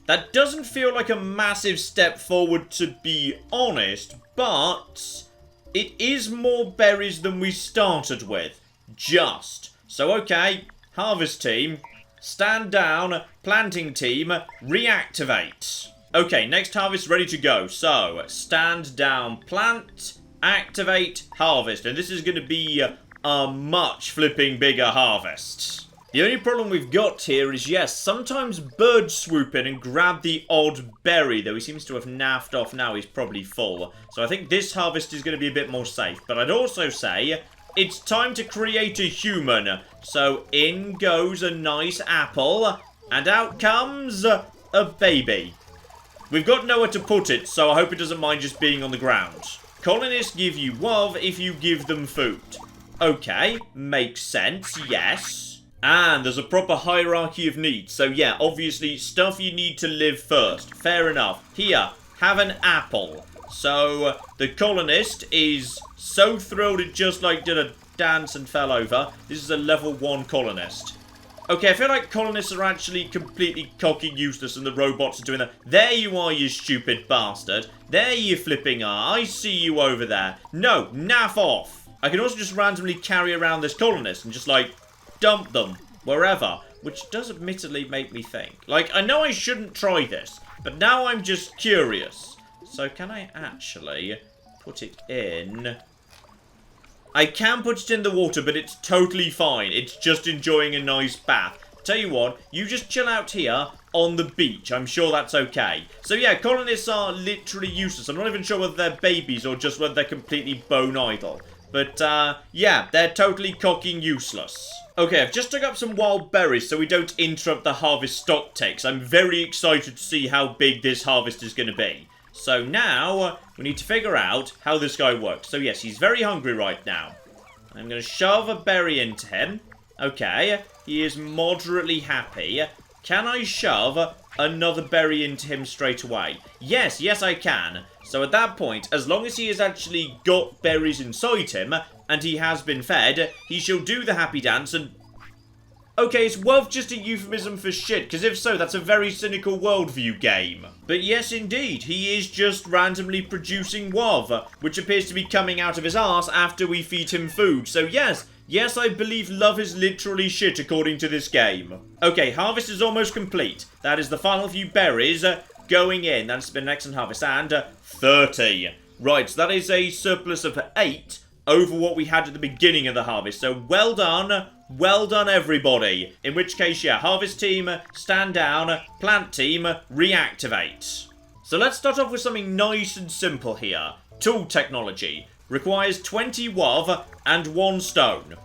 That doesn't feel like a massive step forward, to be honest, but it is more berries than we started with. Just. So okay, harvest team, stand down, planting team, reactivate. Okay, next harvest ready to go. So, stand down, plant, activate, harvest. And this is going to be a much flipping bigger harvest. The only problem we've got here is, yes, sometimes birds swoop in and grab the odd berry, though he seems to have naffed off now, he's probably full. So I think this harvest is going to be a bit more safe. But I'd also say it's time to create a human. So in goes a nice apple, and out comes a baby. We've got nowhere to put it, so I hope it doesn't mind just being on the ground. Colonists give you love if you give them food. Okay, makes sense, yes. And there's a proper hierarchy of needs. So yeah, obviously, stuff you need to live first. Fair enough. Here, have an apple. So the colonist is so thrilled it just like did a dance and fell over. This is a level 1 colonist. Okay, I feel like colonists are actually completely cocky useless and the robots are doing that. There you are, you stupid bastard. There you flipping are. I see you over there. No, naff off. I can also just randomly carry around this colonist and just like dump them wherever, which does admittedly make me think. Like, I know I shouldn't try this, but now I'm just curious. So can I actually put it in? I can put it in the water, but it's totally fine. It's just enjoying a nice bath. Tell you what, you just chill out here on the beach. I'm sure that's okay. So yeah, colonists are literally useless. I'm not even sure whether they're babies or just whether they're completely bone idle. But yeah, they're totally cocking useless. Okay, I've just dug up some wild berries so we don't interrupt the harvest stock takes. I'm very excited to see how big this harvest is going to be. So now, we need to figure out how this guy works. So yes, he's very hungry right now. I'm going to shove a berry into him. Okay, he is moderately happy. can I shove another berry into him straight away? Yes, yes I can. So at that point, as long as he has actually got berries inside him, and he has been fed, he shall do the happy dance and... Okay, is wealth just a euphemism for shit? Because if so, that's a very cynical worldview game. But yes, indeed, he is just randomly producing wealth, which appears to be coming out of his arse after we feed him food. So yes, yes, I believe love is literally shit according to this game. Okay, harvest is almost complete. That is the final few berries going in. That's been an excellent harvest. And 30. Right, so that is a surplus of 8 over what we had at the beginning of the harvest. So well done. Well done, everybody. In which case, yeah, harvest team, stand down, plant team, reactivate. So let's start off with something nice and simple here. Tool technology. Requires 20 WOV and 1 stone.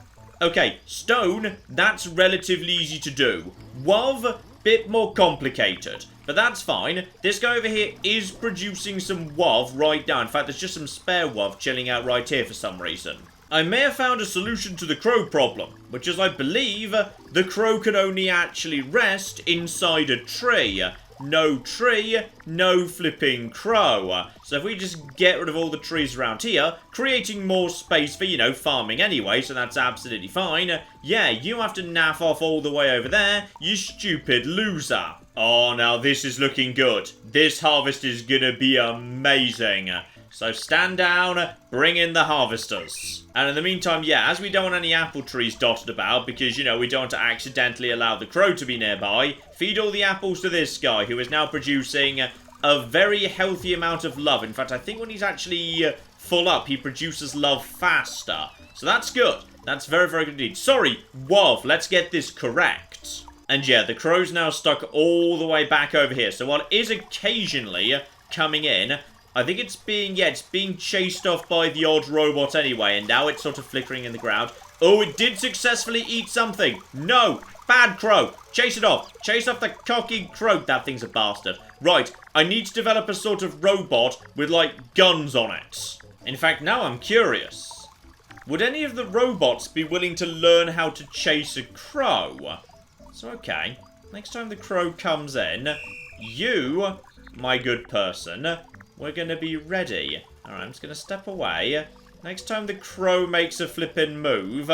Okay, stone, that's relatively easy to do. WOV, bit more complicated. But that's fine. This guy over here is producing some WOV right now. In fact, there's just some spare WOV chilling out right here for some reason. I may have found a solution to the crow problem, which is I believe the crow can only actually rest inside a tree. No tree, no flipping crow. So if we just get rid of all the trees around here, creating more space for, you know, farming anyway, so that's absolutely fine. Yeah, you have to naff off all the way over there, you stupid loser. Oh, now this is looking good. This harvest is gonna be amazing. So stand down, bring in the harvesters. And in the meantime, yeah, as we don't want any apple trees dotted about, because, you know, we don't want to accidentally allow the crow to be nearby, feed all the apples to this guy, who is now producing a very healthy amount of love. In fact, I think when he's actually full up, he produces love faster. So that's good. That's very, very good indeed. Sorry, WOV, let's get this correct. And yeah, the crow's now stuck all the way back over here. So while it is occasionally coming in, I think it's being chased off by the odd robot anyway, and now it's sort of flickering in the ground. Oh, it did successfully eat something. No, bad crow. Chase it off. Chase off the cocky crow. That thing's a bastard. Right, I need to develop a sort of robot with, like, guns on it. In fact, now I'm curious. Would any of the robots be willing to learn how to chase a crow? So, okay. Next time the crow comes in, you, my good person, we're going to be ready. Alright, I'm just going to step away. Next time the crow makes a flippin' move,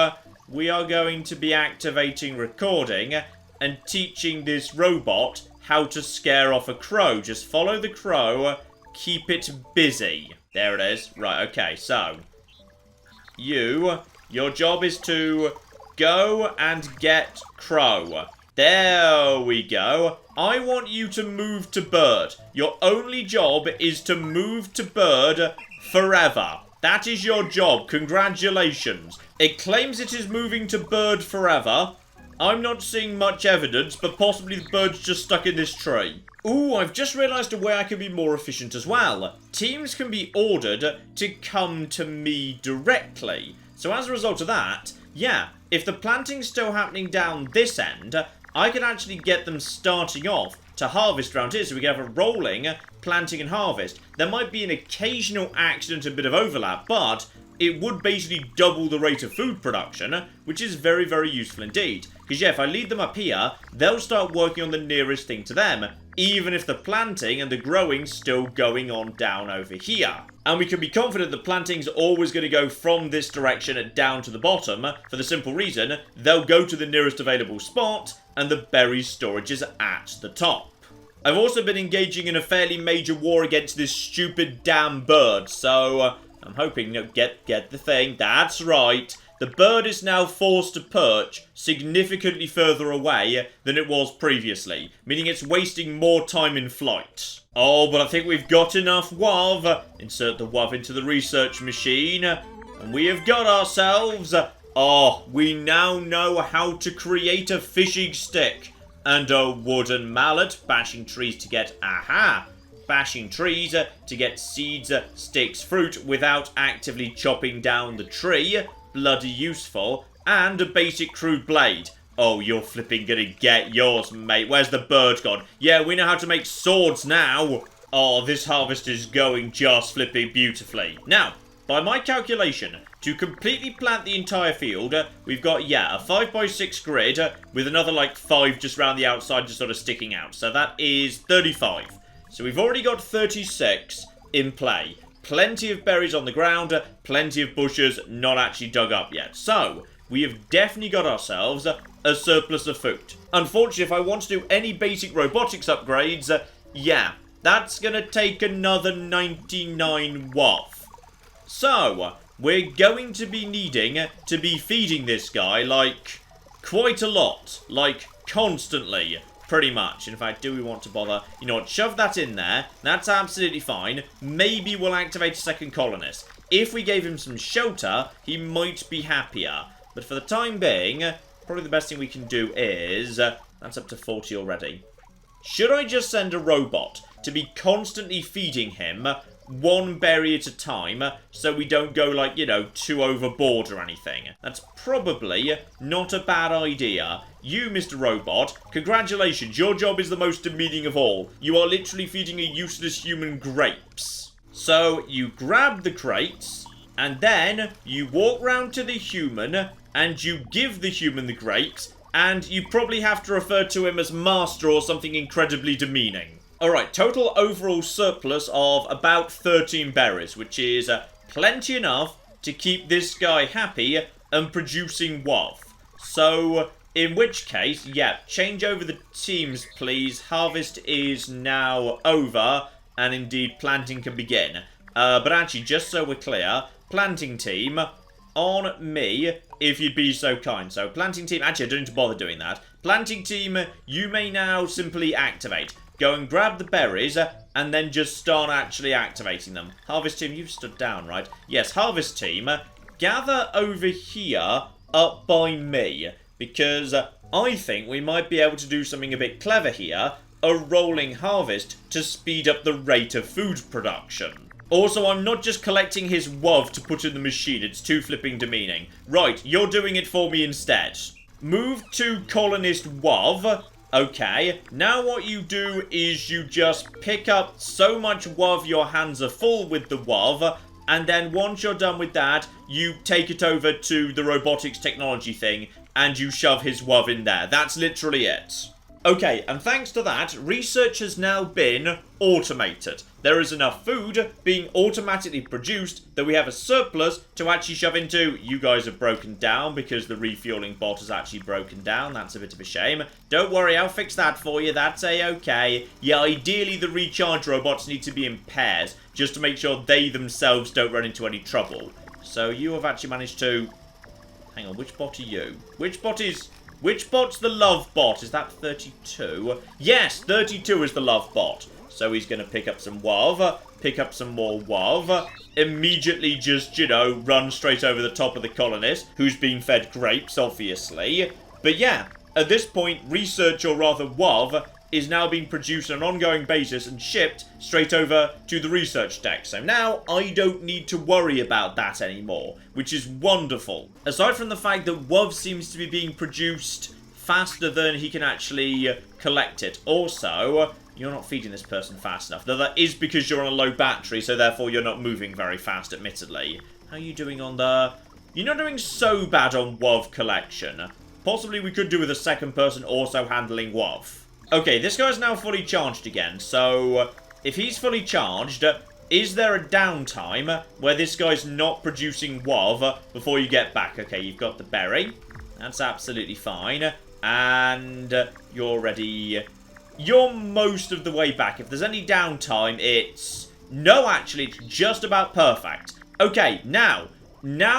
we are going to be activating recording and teaching this robot how to scare off a crow. Just follow the crow, keep it busy. There it is. Right, okay, so your job is to go and get crow. There we go. I want you to move to bird. Your only job is to move to bird forever. That is your job. Congratulations. It claims it is moving to bird forever. I'm not seeing much evidence, but possibly the bird's just stuck in this tree. Ooh, I've just realised a way I can be more efficient as well. Teams can be ordered to come to me directly. So as a result of that, yeah, if the planting's still happening down this end, I can actually get them starting off to harvest around here, so we can have a rolling planting and harvest. There might be an occasional accident, a bit of overlap, but it would basically double the rate of food production, which is very, very useful indeed. Because yeah, if I lead them up here, they'll start working on the nearest thing to them, even if the planting and the growing's still going on down over here. And we can be confident that planting's always going to go from this direction down to the bottom, for the simple reason, they'll go to the nearest available spot, and the berries storage is at the top. I've also been engaging in a fairly major war against this stupid damn bird, so I'm hoping to get the thing. That's right. The bird is now forced to perch significantly further away than it was previously, meaning it's wasting more time in flight. Oh, but I think we've got enough WOV. Insert the WOV into the research machine, and we have got ourselves... Oh, we now know how to create a fishing stick and a wooden mallet, bashing trees to get... Aha! Bashing trees to get seeds, sticks, fruit without actively chopping down the tree. Bloody useful. And a basic crude blade. Oh, you're flipping gonna get yours, mate. Where's the bird gone? Yeah, we know how to make swords now. Oh, this harvest is going just flipping beautifully. Now, by my calculation, to completely plant the entire field, we've got, yeah, a 5x6 grid with another, like, 5 just around the outside just sort of sticking out. So that is 35. So we've already got 36 in play. Plenty of berries on the ground, plenty of bushes not actually dug up yet. So, we have definitely got ourselves a surplus of food. Unfortunately, if I want to do any basic robotics upgrades, yeah, that's going to take another 99 WOV. So, we're going to be needing to be feeding this guy, like, quite a lot. Like, constantly. Pretty much. In fact, do we want to bother? You know what? Shove that in there. That's absolutely fine. Maybe we'll activate a second colonist. If we gave him some shelter, he might be happier. But for the time being, probably the best thing we can do is... that's up to 40 already. Should I just send a robot to be constantly feeding him one berry at a time so we don't go, like, you know, too overboard or anything? That's probably not a bad idea. You, Mr. Robot, congratulations, your job is the most demeaning of all. You are literally feeding a useless human grapes. So, you grab the crates, and then you walk round to the human, and you give the human the grapes, and you probably have to refer to him as master or something incredibly demeaning. Alright, total overall surplus of about 13 berries, which is plenty enough to keep this guy happy and producing WOV. So, in which case, yeah, change over the teams, please. Harvest is now over, and indeed planting can begin. But actually, just so we're clear, planting team, on me, if you'd be so kind. So, planting team, actually, I don't need to bother doing that. Planting team, you may now simply activate. Go and grab the berries, and then just start actually activating them. Harvest team, you've stood down, right? Yes, harvest team, gather over here, up by me. Because I think we might be able to do something a bit clever here. A rolling harvest to speed up the rate of food production. Also, I'm not just collecting his WOV to put in the machine. It's too flipping demeaning. Right, you're doing it for me instead. Move to colonist WOV. Okay, now what you do is you just pick up so much WOV your hands are full with the WOV, and then once you're done with that, you take it over to the robotics technology thing, and you shove his WOV in there. That's literally it. Okay, and thanks to that, research has now been automated. There is enough food being automatically produced that we have a surplus to actually shove into. You guys have broken down because the refueling bot has actually broken down. That's a bit of a shame. Don't worry, I'll fix that for you. That's a-okay. Yeah, ideally the recharge robots need to be in pairs, just to make sure they themselves don't run into any trouble. So you have actually managed to... Hang on, which bot are you? Which bot's the love bot? Is that 32? Yes, 32 is the love bot. So he's going to pick up some WOV, pick up some more WOV, immediately just, you know, run straight over the top of the colonist, who's being fed grapes, obviously. But yeah, at this point, research, or rather WOV, is now being produced on an ongoing basis and shipped straight over to the research deck. So now I don't need to worry about that anymore, which is wonderful. Aside from the fact that WOV seems to be being produced faster than he can actually collect it. Also, you're not feeding this person fast enough. Though that is because you're on a low battery, so therefore you're not moving very fast, admittedly. How are you doing on the... You're not doing so bad on WOV collection. Possibly we could do with a second person also handling WOV. Okay, this guy's now fully charged again, so if he's fully charged, is there a downtime where this guy's not producing WOV before you get back? Okay, you've got the berry. That's absolutely fine. And you're ready. You're most of the way back. If there's any downtime, it's... No, actually, it's just about perfect. Okay, now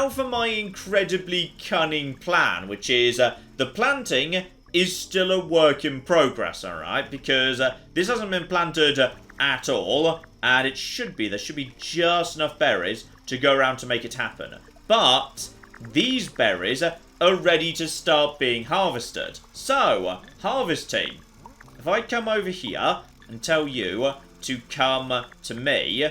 for my incredibly cunning plan, which is the planting... is still a work in progress, alright? Because this hasn't been planted at all, and it should be. There should be just enough berries to go around to make it happen. But these berries are ready to start being harvested. So, harvest team, if I come over here and tell you to come to me,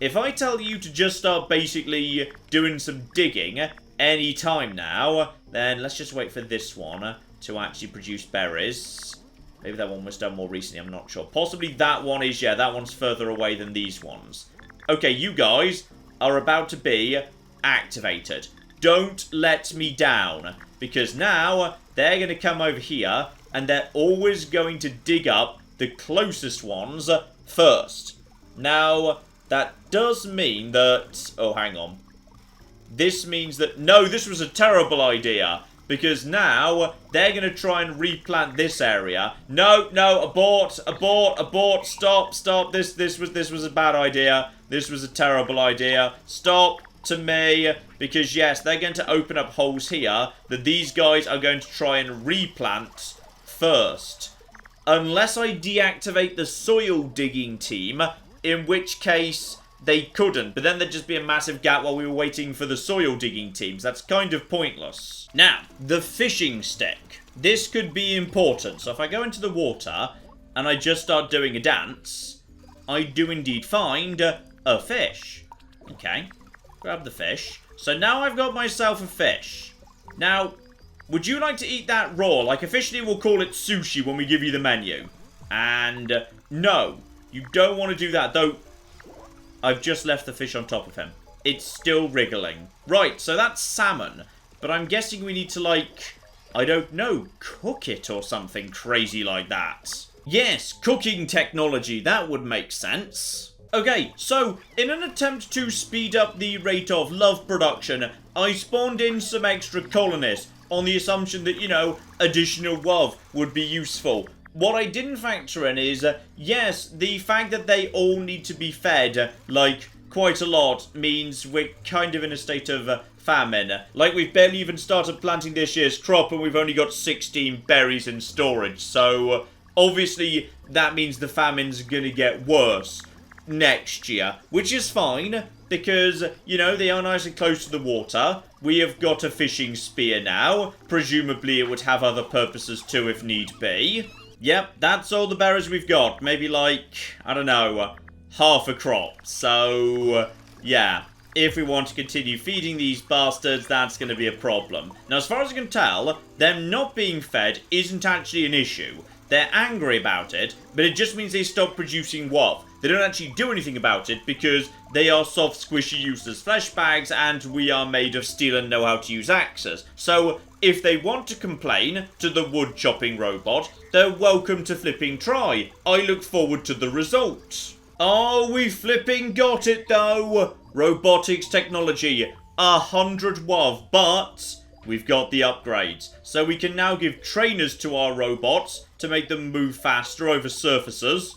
if I tell you to just start basically doing some digging any time now, then let's just wait for this one to actually produce berries. Maybe that one was done more recently, I'm not sure. Possibly that one is, yeah, that one's further away than these ones. Okay, you guys, are about to be activated. Don't let me down, because now they're going to come over here and they're always going to dig up the closest ones first. Now, that does mean that... Oh, hang on. This means that... No, this was a terrible idea, because now they're going to try and replant this area. No, no, abort, abort, abort, stop, stop. This was a bad idea. This was a terrible idea. Stop to me, because yes, they're going to open up holes here that these guys are going to try and replant first. Unless I deactivate the soil digging team, in which case they couldn't. But then there'd just be a massive gap while we were waiting for the soil digging teams. That's kind of pointless. Now, the fishing stick. This could be important. So if I go into the water and I just start doing a dance, I do indeed find a fish. Okay, grab the fish. So now I've got myself a fish. Now, would you like to eat that raw? Like, officially we'll call it sushi when we give you the menu. And no, you don't want to do that, though. I've just left the fish on top of him. It's still wriggling. Right, so that's salmon. But I'm guessing we need to, like, I don't know, cook it or something crazy like that. Yes, cooking technology, that would make sense. Okay, so in an attempt to speed up the rate of love production, I spawned in some extra colonists on the assumption that, you know, additional love would be useful. What I didn't factor in is, yes, the fact that they all need to be fed, like, quite a lot, means we're kind of in a state of famine. Like, we've barely even started planting this year's crop and we've only got 16 berries in storage. So, obviously, that means the famine's gonna get worse next year, which is fine, because, you know, they are nice and close to the water. We have got a fishing spear now. Presumably it would have other purposes too if need be. Yep, that's all the berries we've got. Maybe like, I don't know, half a crop. So, yeah. If we want to continue feeding these bastards, that's going to be a problem. Now, as far as I can tell, them not being fed isn't actually an issue. They're angry about it, but it just means they stop producing WoW. They don't actually do anything about it because they are soft, squishy, useless flesh bags, and we are made of steel and know how to use axes. So, if they want to complain to the wood chopping robot, they're welcome to flipping try. I look forward to the result. Oh, we flipping got it though. Robotics technology, 100 WoW, but we've got the upgrades. So we can now give trainers to our robots to make them move faster over surfaces.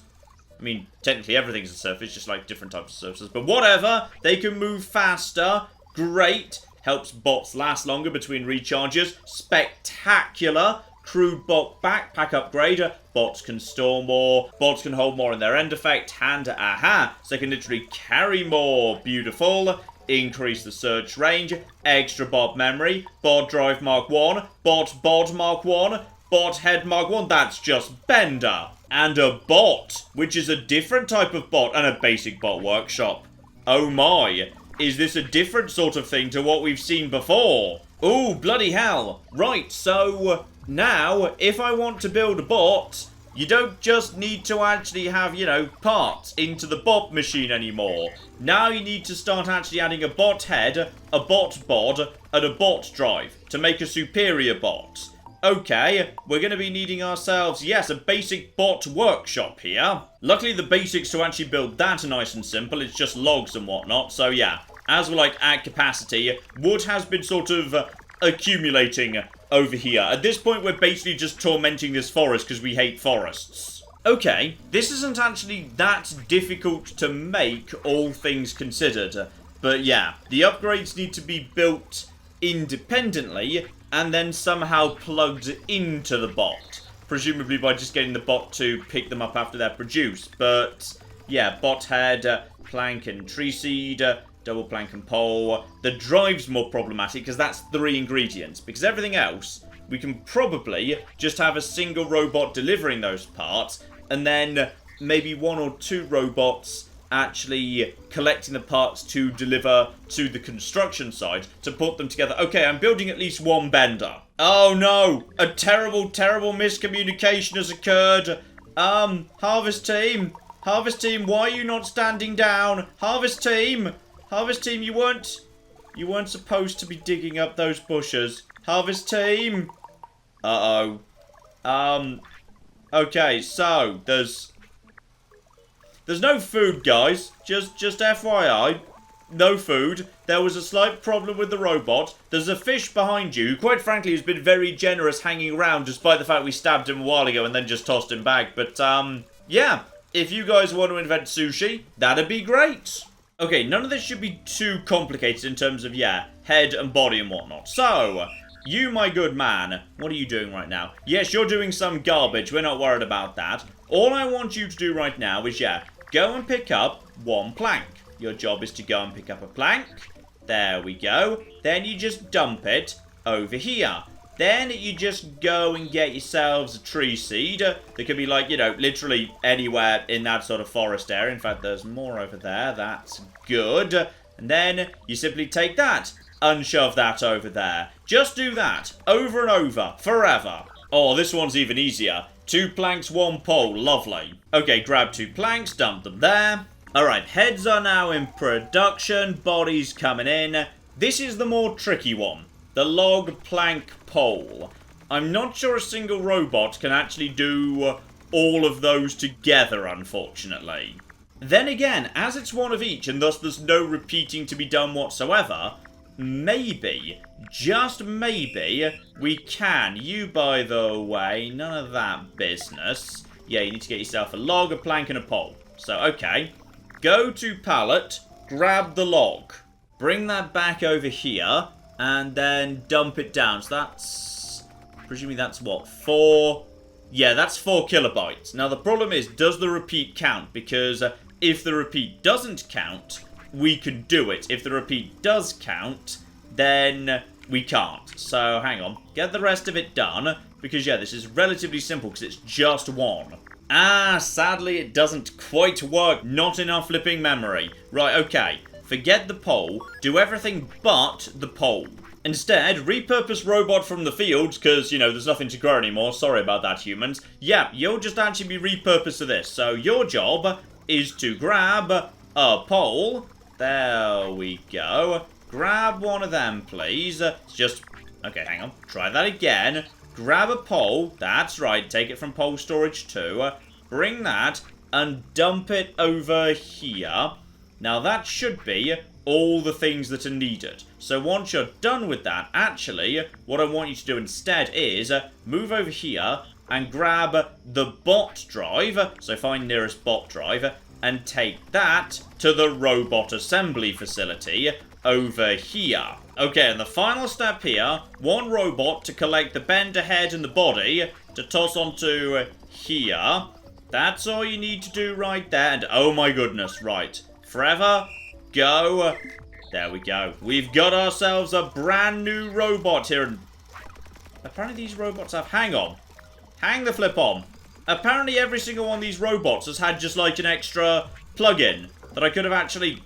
I mean, technically everything's a surface, just like different types of surfaces. But whatever, they can move faster. Great. Helps bots last longer between recharges. Spectacular. Crude bot backpack upgrade. Bots can store more. Bots can hold more in their end effect. Hand, aha. So they can literally carry more. Beautiful. Increase the search range. Extra bot memory. Bot drive Mark 1. Bot bod Mark 1. Bot head Mark 1. That's just Bender. And a bot, which is a different type of bot, and a basic bot workshop. Oh my. Is this a different sort of thing to what we've seen before? Ooh, bloody hell. Right, so now, if I want to build a bot, you don't just need to actually have, you know, parts into the bot machine anymore. Now you need to start actually adding a bot head, a bot bod, and a bot drive to make a superior bot. Okay, we're going to be needing ourselves, yes, a basic bot workshop here. Luckily, the basics to actually build that are nice and simple. It's just logs and whatnot. So, yeah, as we're, like, at capacity, wood has been sort of accumulating over here. At this point, we're basically just tormenting this forest because we hate forests. Okay, this isn't actually that difficult to make, all things considered. But, yeah, the upgrades need to be built independently and then somehow plugged into the bot. Presumably by just getting the bot to pick them up after they're produced. But, yeah, bot head, plank and tree seed, double plank and pole. The drive's more problematic because that's 3 ingredients. Because everything else, we can probably just have a single robot delivering those parts. And then maybe 1 or 2 robots actually collecting the parts to deliver to the construction site to put them together. Okay, I'm building at least 1 bender. Oh no! A terrible, terrible miscommunication has occurred. Harvest team, why are you not standing down? Harvest team, Harvest team, you weren't supposed to be digging up those bushes. Harvest team. Uh-oh. Okay, so there's no food, guys. Just FYI. No food. There was a slight problem with the robot. There's a fish behind you, who quite frankly has been very generous hanging around, despite the fact we stabbed him a while ago and then just tossed him back. But, yeah. If you guys want to invent sushi, that'd be great. Okay, none of this should be too complicated in terms of, yeah, head and body and whatnot. So, you, my good man, what are you doing right now? Yes, you're doing some garbage. We're not worried about that. All I want you to do right now is, yeah, go and pick up one plank. Your job is to go and pick up a plank. There we go. Then you just dump it over here. Then you just go and get yourselves a tree seed. That could be like, you know, literally anywhere in that sort of forest area. In fact, there's more over there. That's good. And then you simply take that and shove that over there. Just do that over and over, forever. Oh, this one's even easier. 2 planks, 1 pole. Lovely. Okay, grab 2 planks, dump them there. Alright, heads are now in production, bodies coming in. This is the more tricky one. The log, plank, pole. I'm not sure a single robot can actually do all of those together, unfortunately. Then again, as it's one of each, and thus there's no repeating to be done whatsoever, maybe, just maybe, we can. You, by the way, none of that business. Yeah, you need to get yourself a log, a plank, and a pole. So, okay. Go to pallet, grab the log. Bring that back over here, and then dump it down. So that's, presumably that's what, 4? Yeah, that's 4 kilobytes. Now, the problem is, does the repeat count? Because if the repeat doesn't count, we can do it. If the repeat does count, then we can't. So, hang on. Get the rest of it done. Because, yeah, this is relatively simple because it's just 1. Ah, sadly, it doesn't quite work. Not enough flipping memory. Right, okay. Forget the pole. Do everything but the pole. Instead, repurpose robot from the fields, because, you know, there's nothing to grow anymore. Sorry about that, humans. Yeah, you'll just actually be repurposed to this. So, your job is to grab a pole. There we go. Grab one of them, please. Just, okay, hang on. Try that again. Grab a pole. That's right. Take it from pole storage too. Bring that and dump it over here. Now, that should be all the things that are needed. So once you're done with that, actually, what I want you to do instead is move over here and grab the bot drive. So find nearest bot drive and take that to the robot assembly facility over here. Okay, and the final step here, 1 robot to collect the bender head and the body to toss onto here. That's all you need to do right there. And oh my goodness, right. Forever, go. There we go. We've got ourselves a brand new robot here. And apparently these robots have... Hang on. Hang the flip on. Apparently every single one of these robots has had just like an extra plug-in that I could have actually...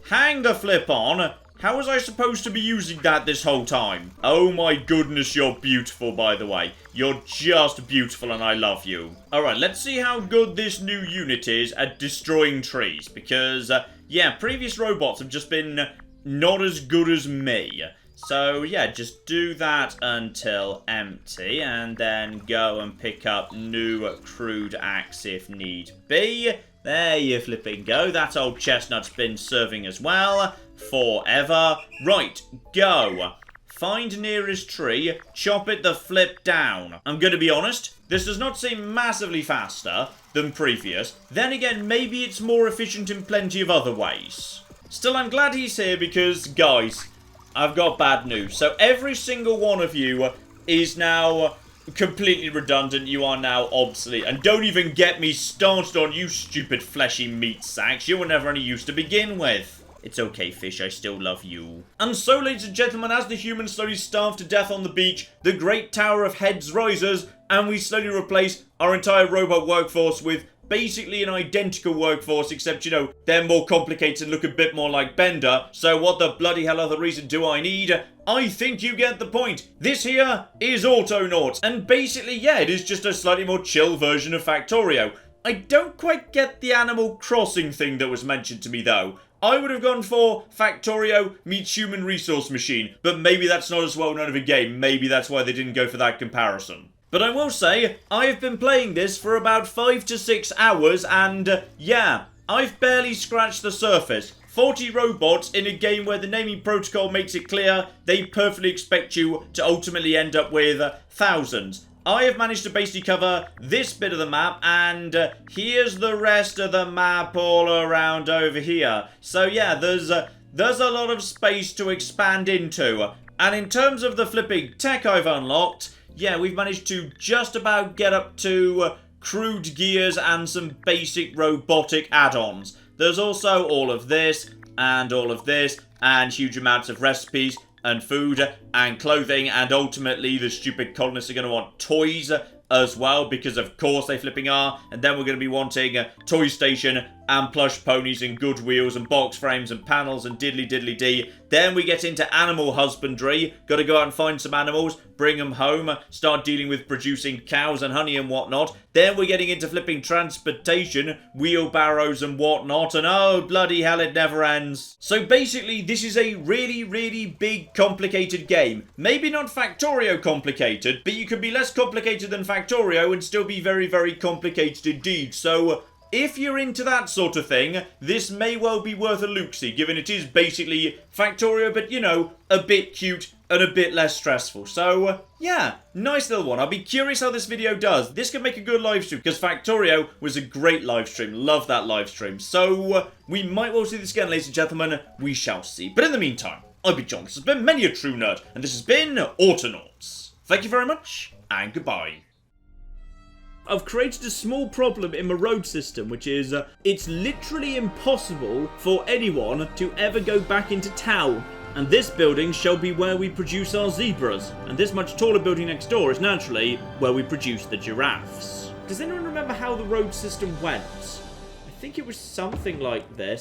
Hang the flip on. How was I supposed to be using that this whole time? Oh my goodness, you're beautiful, by the way. You're just beautiful and I love you. Alright, let's see how good this new unit is at destroying trees. Because, yeah, previous robots have just been not as good as me. So, yeah, just do that until empty. And then go and pick up new crude axe if need be. There you flipping go. That old chestnut's been serving as well. Forever. Right, go. Find nearest tree, chop it the flip down. I'm gonna be honest, this does not seem massively faster than previous. Then again, maybe it's more efficient in plenty of other ways. Still, I'm glad he's here because, guys, I've got bad news. So every single one of you is now completely redundant. You are now obsolete. And don't even get me started on you stupid fleshy meat sacks. You were never any use to begin with. It's okay, fish, I still love you. And so, ladies and gentlemen, as the humans slowly starve to death on the beach, the Great Tower of Heads rises, and we slowly replace our entire robot workforce with basically an identical workforce, except, you know, they're more complicated and look a bit more like Bender. So what the bloody hell other reason do I need? I think you get the point. This here is Autonauts, and basically, yeah, it is just a slightly more chill version of Factorio. I don't quite get the Animal Crossing thing that was mentioned to me, though. I would have gone for Factorio meets Human Resource Machine, but maybe that's not as well known of a game. Maybe that's why they didn't go for that comparison. But I will say, I have been playing this for about 5 to 6 hours, and yeah, I've barely scratched the surface. 40 robots in a game where the naming protocol makes it clear they perfectly expect you to ultimately end up with thousands. I have managed to basically cover this bit of the map, and here's the rest of the map all around over here. So yeah, there's a lot of space to expand into. And in terms of the flipping tech I've unlocked, yeah, we've managed to just about get up to crude gears and some basic robotic add-ons. There's also all of this, and huge amounts of recipes, and food, and clothing, and ultimately the stupid colonists are going to want toys as well, because of course they flipping are, and then we're going to be wanting a toy station, and plush ponies, and good wheels, and box frames, and panels, and diddly diddly dee. Then we get into animal husbandry. Got to go out and find some animals, bring them home, start dealing with producing cows and honey and whatnot. Then we're getting into flipping transportation, wheelbarrows and whatnot, and oh bloody hell, it never ends. So basically this is a really, really big complicated game. Maybe not Factorio complicated, but you can be less complicated than Factorio and still be very, very complicated indeed. So if you're into that sort of thing, this may well be worth a look-see, given it is basically Factorio, but, you know, a bit cute and a bit less stressful. So, yeah, nice little one. I'll be curious how this video does. This could make a good live stream, because Factorio was a great live stream. Love that live stream. So, we might well see this again, ladies and gentlemen. We shall see. But in the meantime, I've been John. This has been Many a True Nerd, and this has been Autonauts. Thank you very much, and goodbye. I've created a small problem in my road system, which is, it's literally impossible for anyone to ever go back into town. And this building shall be where we produce our zebras. And this much taller building next door is naturally where we produce the giraffes. Does anyone remember how the road system went? I think it was something like this.